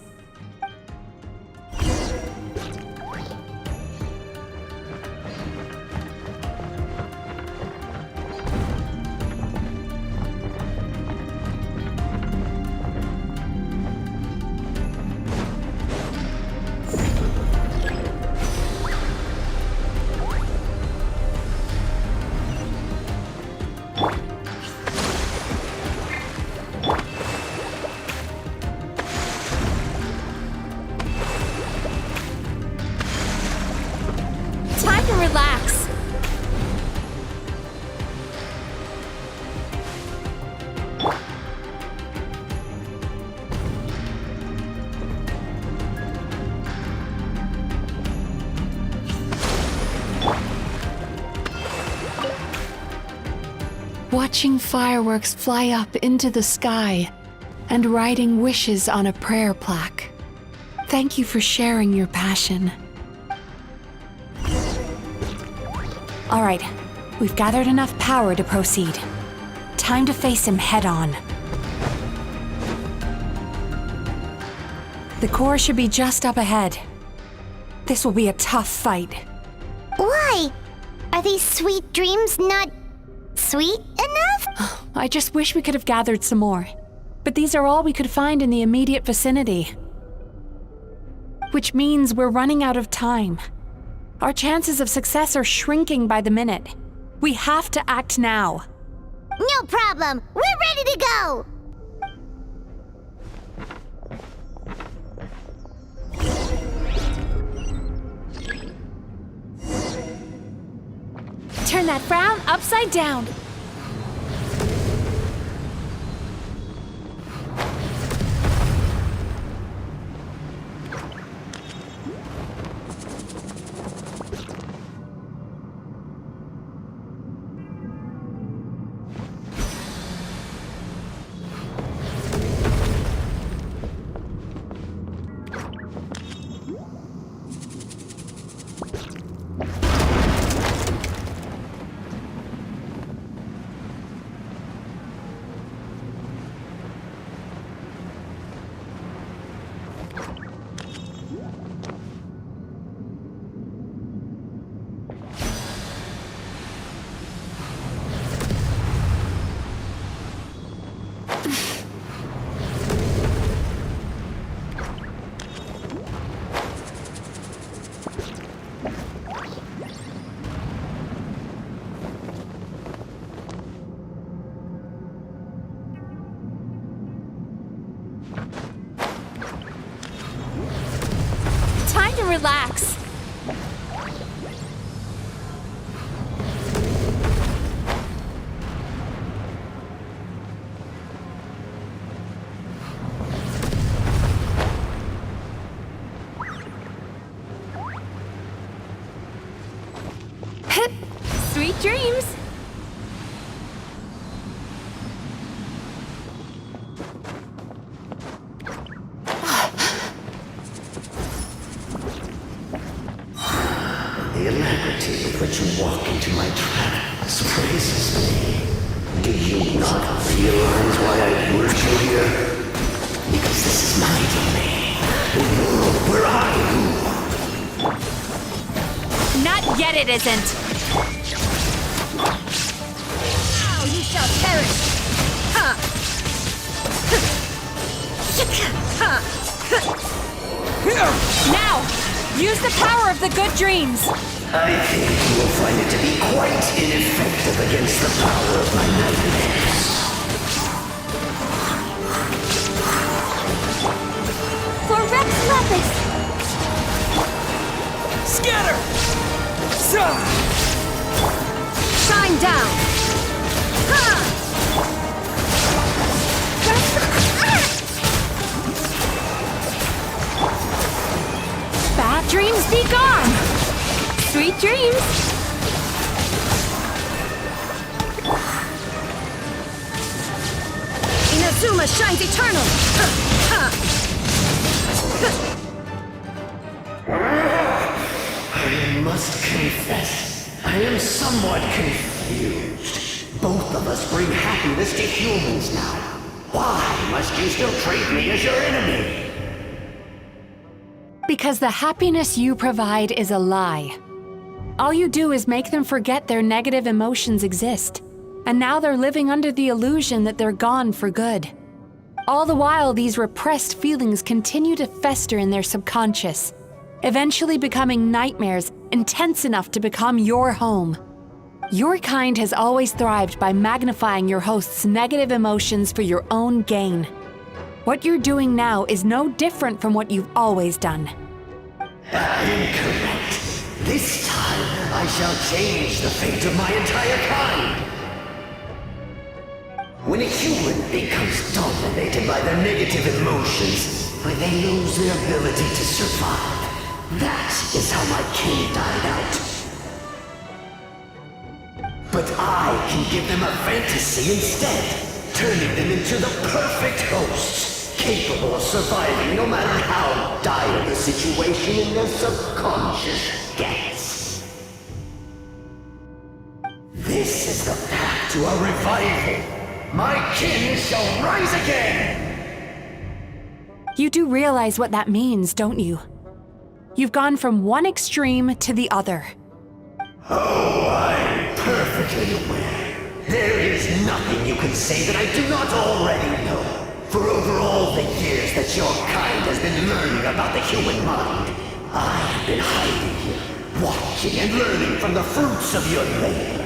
Time to relax. Watching fireworks fly up into the sky and writing wishes on a prayer plaque. Thank you for sharing your passion. All right, we've gathered enough power to proceed. Time to face him head on. The core should be just up ahead. This will be a tough fight. Why? Are these sweet dreams not sweet enough? I just wish we could have gathered some more. But these are all we could find in the immediate vicinity. Which means we're running out of time. Our chances of success are shrinking by the minute. We have to act now. No problem. We're ready to go. Turn that frown upside down. Time to relax. Sweet dreams. The alacrity with which you walk into my trap surprises me. Do you not realize why I lured you here? Because this is my domain. A world where I rule. Not yet, it isn't. Now you shall perish. Huh. Now, use the power of the good dreams. I think you will find it to be quite ineffective against the power of my nightmares. For Rex Lapis. Scatter! Shine down. Bad dreams be gone. Sweet dreams. Inazuma shines eternal. I must confess, I am somewhat confused. Both of us bring happiness to humans now. Why must you still treat me as your enemy? Because the happiness you provide is a lie. All you do is make them forget their negative emotions exist. And now they're living under the illusion that they're gone for good. All the while, these repressed feelings continue to fester in their subconscious, eventually becoming nightmares intense enough to become your home. Your kind has always thrived by magnifying your host's negative emotions for your own gain. What you're doing now is no different from what you've always done. Incorrect. This time, I shall change the fate of my entire kind. When a human becomes dominated by their negative emotions, they lose their ability to survive. That is how my king died out. But I can give them a fantasy instead, turning them into the perfect hosts, capable of surviving no matter how dire the situation in their subconscious gets. This is the path to a revival. My kin shall rise again! You do realize what that means, don't you? You've gone from one extreme to the other. Oh, I'm perfectly aware. There is nothing you can say that I do not already know. For over all the years that your kind has been learning about the human mind, I have been hiding here, watching and learning from the fruits of your labor.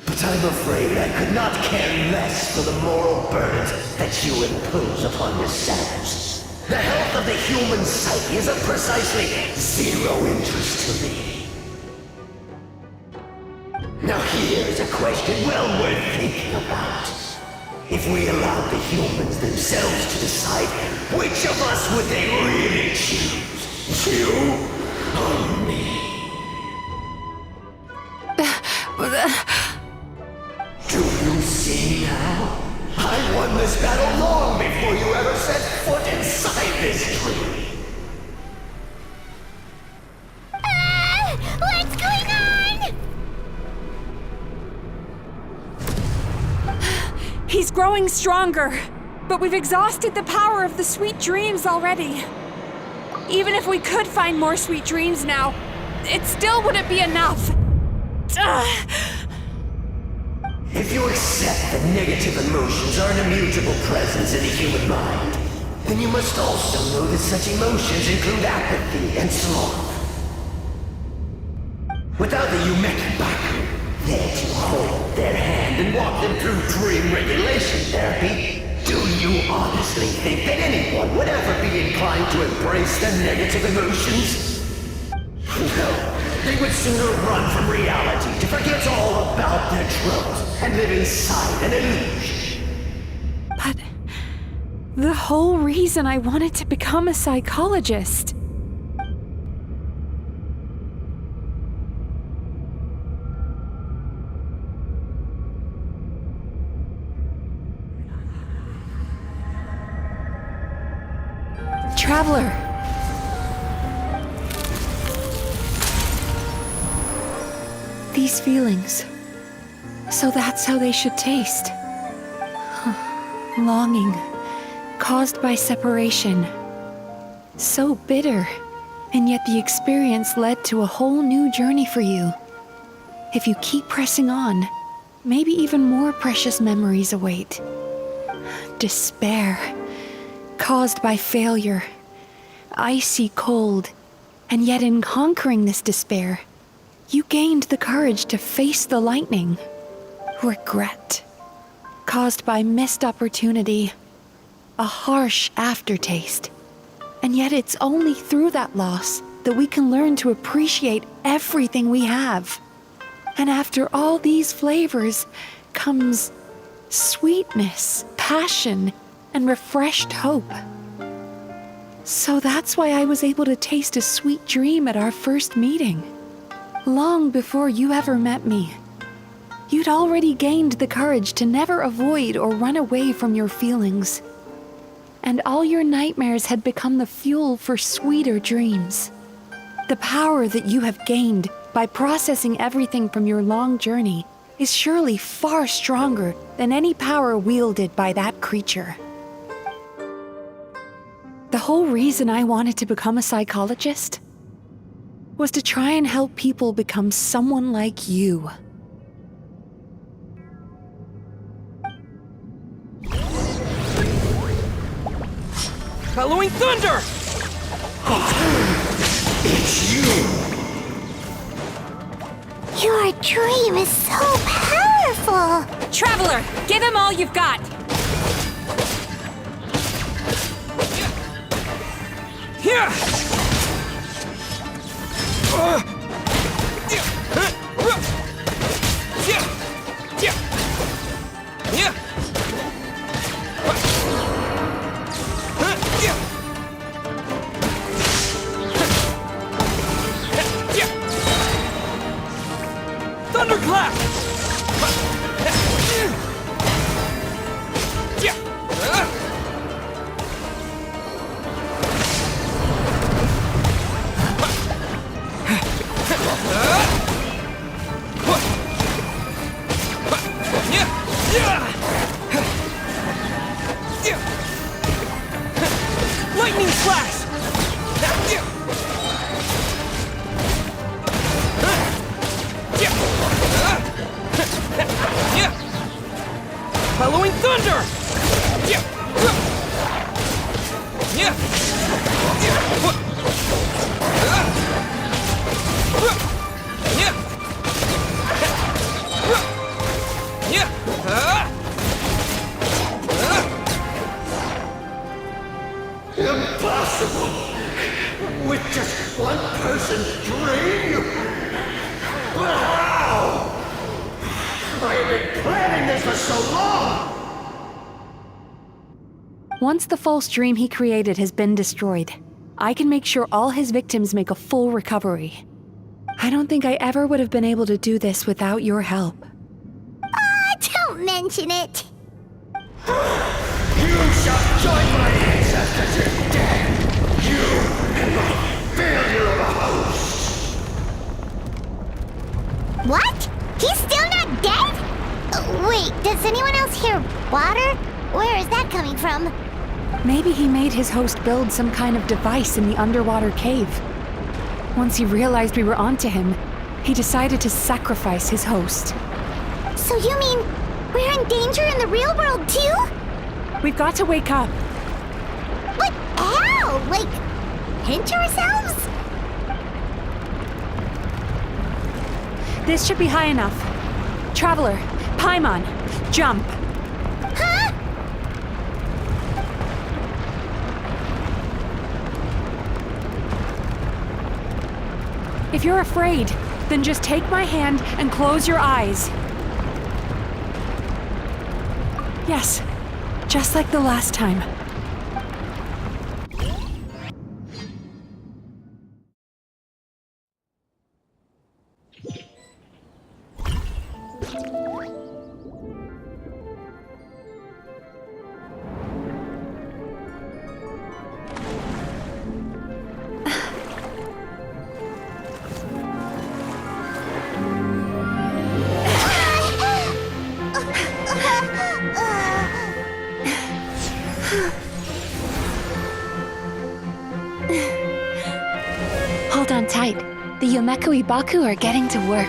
But I'm afraid I could not care less for the moral burdens that you impose upon yourselves. The health of the human psyche is of precisely zero interest to me. Now here's a question well worth thinking about. If we allowed the humans themselves to decide, which of us would they really choose? You or me? Do you see now? I won this battle long before you ever set foot inside this tree. What's going on? He's growing stronger, but we've exhausted the power of the sweet dreams already. Even if we could find more sweet dreams now, it still wouldn't be enough. If you accept that negative emotions are an immutable presence in the human mind, then you must also know that such emotions include apathy and sloth. Without the Yumemizuki there to hold their hand and walk them through dream regulation therapy, do you honestly think that anyone would ever be inclined to embrace their negative emotions? No, they would sooner run from reality to forget all about their troubles and live inside an illusion. But the whole reason I wanted to become a psychologist. Traveler. These feelings. So that's how they should taste. Longing, caused by separation. So bitter, and yet the experience led to a whole new journey for you. If you keep pressing on, maybe even more precious memories await. Despair, caused by failure. Icy cold, and yet in conquering this despair, you gained the courage to face the lightning. Regret, caused by missed opportunity, a harsh aftertaste. And yet it's only through that loss that we can learn to appreciate everything we have. And after all these flavors comes sweetness, passion, and refreshed hope. So that's why I was able to taste a sweet dream at our first meeting. Long before you ever met me. You'd already gained the courage to never avoid or run away from your feelings. And all your nightmares had become the fuel for sweeter dreams. The power that you have gained by processing everything from your long journey is surely far stronger than any power wielded by that creature. The whole reason I wanted to become a psychologist was to try and help people become someone like you. Bellowing thunder! It's you! Your dream is so powerful! Traveler, give him all you've got! Here! Thunderclap! Lightning flash! Bellowing thunder! Impossible! With just one person's dream? But how? I have been planning this for so long! Once the false dream he created has been destroyed, I can make sure all his victims make a full recovery. I don't think I ever would have been able to do this without your help. Don't mention it. You shall join my ancestors in death! You and my failure of a host! What? He's still not dead? Wait, does anyone else hear water? Where is that coming from? Maybe he made his host build some kind of device in the underwater cave. Once he realized we were onto him, he decided to sacrifice his host. So you mean We're in danger in the real world, too? We've got to wake up. But how? Like, pinch ourselves? This should be high enough. Traveler, Paimon, jump. Huh? If you're afraid, then just take my hand and close your eyes. Yes, just like the last time. Hold on tight. The Yumemizuki are getting to work.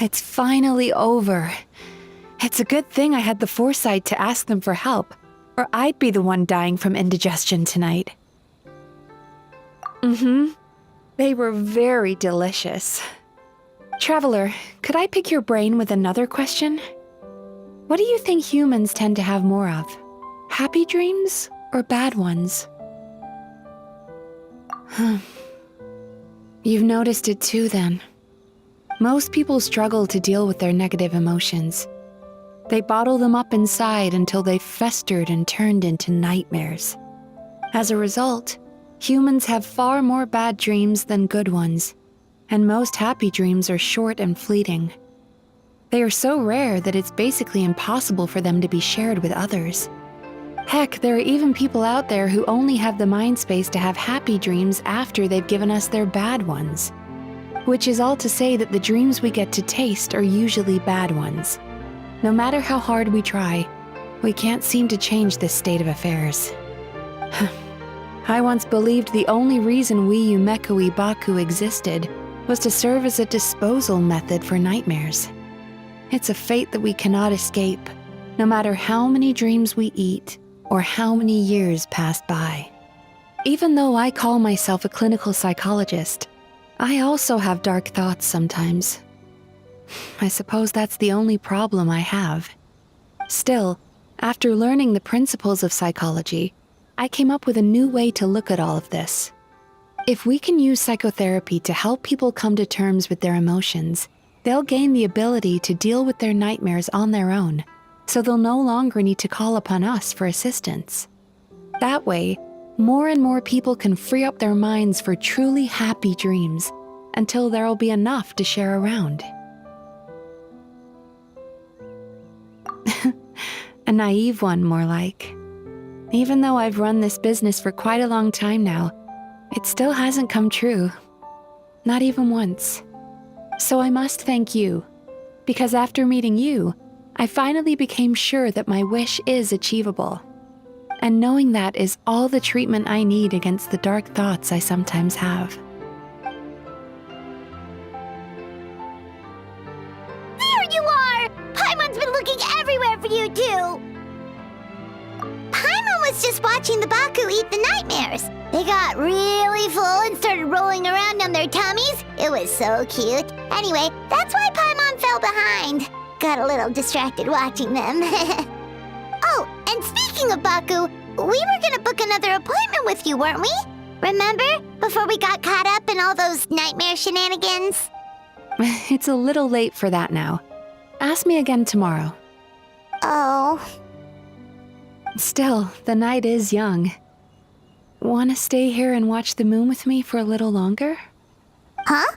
It's finally over. It's a good thing I had the foresight to ask them for help, or I'd be the one dying from indigestion tonight. They were very delicious. Traveler, could I pick your brain with another question? What do you think humans tend to have more of? Happy dreams or bad ones? You've noticed it too, then. Most people struggle to deal with their negative emotions. They bottle them up inside until they've festered and turned into nightmares. As a result, humans have far more bad dreams than good ones, and most happy dreams are short and fleeting. They are so rare that it's basically impossible for them to be shared with others. Heck, there are even people out there who only have the mind space to have happy dreams after they've given us their bad ones. Which is all to say that the dreams we get to taste are usually bad ones. No matter how hard we try, we can't seem to change this state of affairs. I once believed the only reason we Yumemizuki existed was to serve as a disposal method for nightmares. It's a fate that we cannot escape, no matter how many dreams we eat or how many years pass by. Even though I call myself a clinical psychologist, I also have dark thoughts sometimes. I suppose that's the only problem I have. Still, after learning the principles of psychology, I came up with a new way to look at all of this. If we can use psychotherapy to help people come to terms with their emotions, they'll gain the ability to deal with their nightmares on their own, so they'll no longer need to call upon us for assistance. That way, more and more people can free up their minds for truly happy dreams until there'll be enough to share around. A naive one, more like. Even though I've run this business for quite a long time now, it still hasn't come true. Not even once. So I must thank you, because after meeting you, I finally became sure that my wish is achievable. And knowing that is all the treatment I need against the dark thoughts I sometimes have. There you are! Paimon's been looking everywhere for you, too! Paimon was just watching the Baku eat the nightmares. They got really full and started rolling around on their tummies. It was so cute. Anyway, that's why Paimon fell behind. Got a little distracted watching them. Oh, and speaking of Baku, we were gonna book another appointment with you, weren't we? Remember? Before we got caught up in all those nightmare shenanigans? It's a little late for that now. Ask me again tomorrow. Oh. Still, the night is young. Want to stay here and watch the moon with me for a little longer? Huh?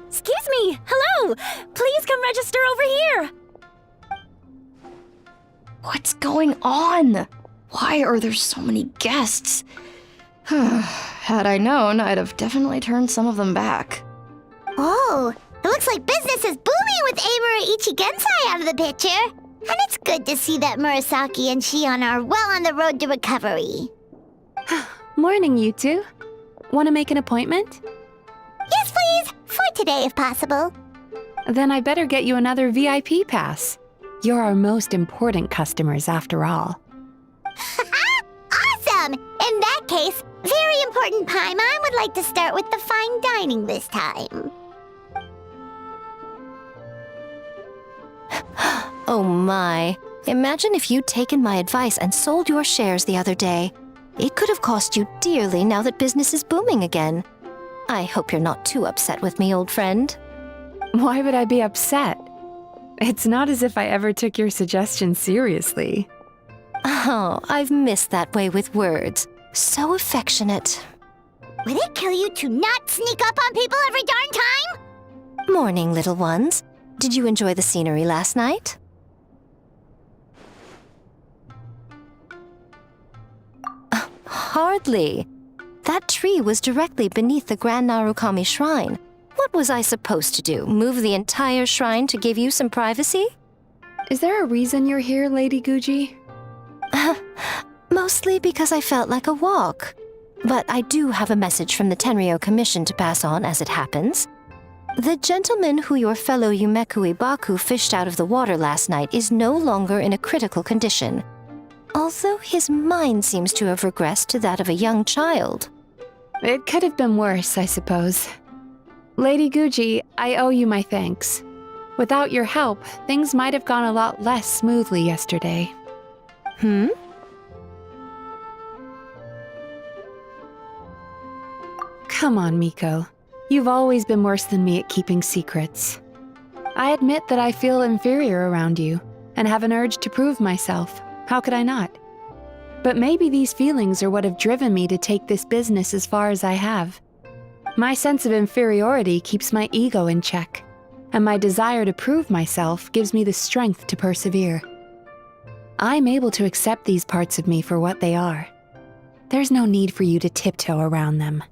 Excuse me! Hello! Please come register over here! What's going on? Why are there so many guests? Had I known, I'd have definitely turned some of them back. Oh, it looks like business is booming with Amura Ichigensai out of the picture. And it's good to see that Murasaki and Shion are well on the road to recovery. Morning, you two. Want to make an appointment? Yes, please. For today, if possible. Then I better get you another VIP pass. You're our most important customers, after all. Awesome! In that case, very important Paimon would like to start with the fine dining this time. Oh my. Imagine if you'd taken my advice and sold your shares the other day. It could have cost you dearly now that business is booming again. I hope you're not too upset with me, old friend. Why would I be upset? It's not as if I ever took your suggestion seriously. Oh, I've missed that way with words. So affectionate. Would it kill you to not sneak up on people every darn time? Morning, little ones. Did you enjoy the scenery last night? Hardly. That tree was directly beneath the Grand Narukami Shrine. What was I supposed to do? Move the entire shrine to give you some privacy? Is there a reason you're here, Lady Guji? Mostly because I felt like a walk. But I do have a message from the Tenryo Commission to pass on as it happens. The gentleman who your fellow Yumekui Baku fished out of the water last night is no longer in a critical condition. Although his mind seems to have regressed to that of a young child. It could have been worse, I suppose. Lady Guji, I owe you my thanks. Without your help, things might have gone a lot less smoothly yesterday. Come on, Miko. You've always been worse than me at keeping secrets. I admit that I feel inferior around you, and have an urge to prove myself. How could I not? But maybe these feelings are what have driven me to take this business as far as I have. My sense of inferiority keeps my ego in check. and my desire to prove myself gives me the strength to persevere. I'm able to accept these parts of me for what they are. There's no need for you to tiptoe around them.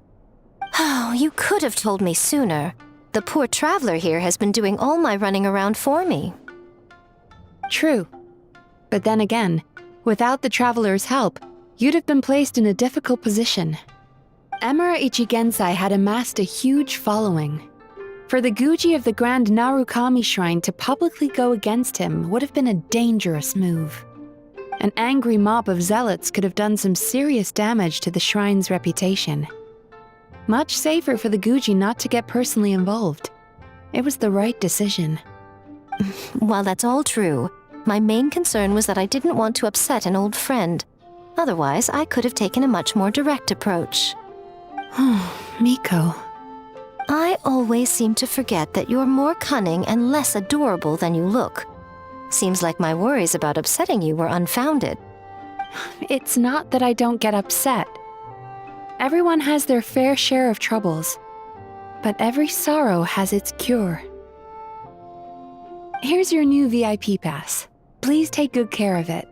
Oh, you could have told me sooner. The poor traveler here has been doing all my running around for me. True. But then again, without the traveler's help, you'd have been placed in a difficult position. Emura Ichigensai had amassed a huge following. For the Guji of the Grand Narukami Shrine to publicly go against him would have been a dangerous move. An angry mob of zealots could have done some serious damage to the shrine's reputation. Much safer for the Guji not to get personally involved. It was the right decision. While that's all true, my main concern was that I didn't want to upset an old friend. Otherwise, I could have taken a much more direct approach. Miko. I always seem to forget that you're more cunning and less adorable than you look. Seems like my worries about upsetting you were unfounded. It's not that I don't get upset. Everyone has their fair share of troubles, but every sorrow has its cure. Here's your new VIP pass. Please take good care of it.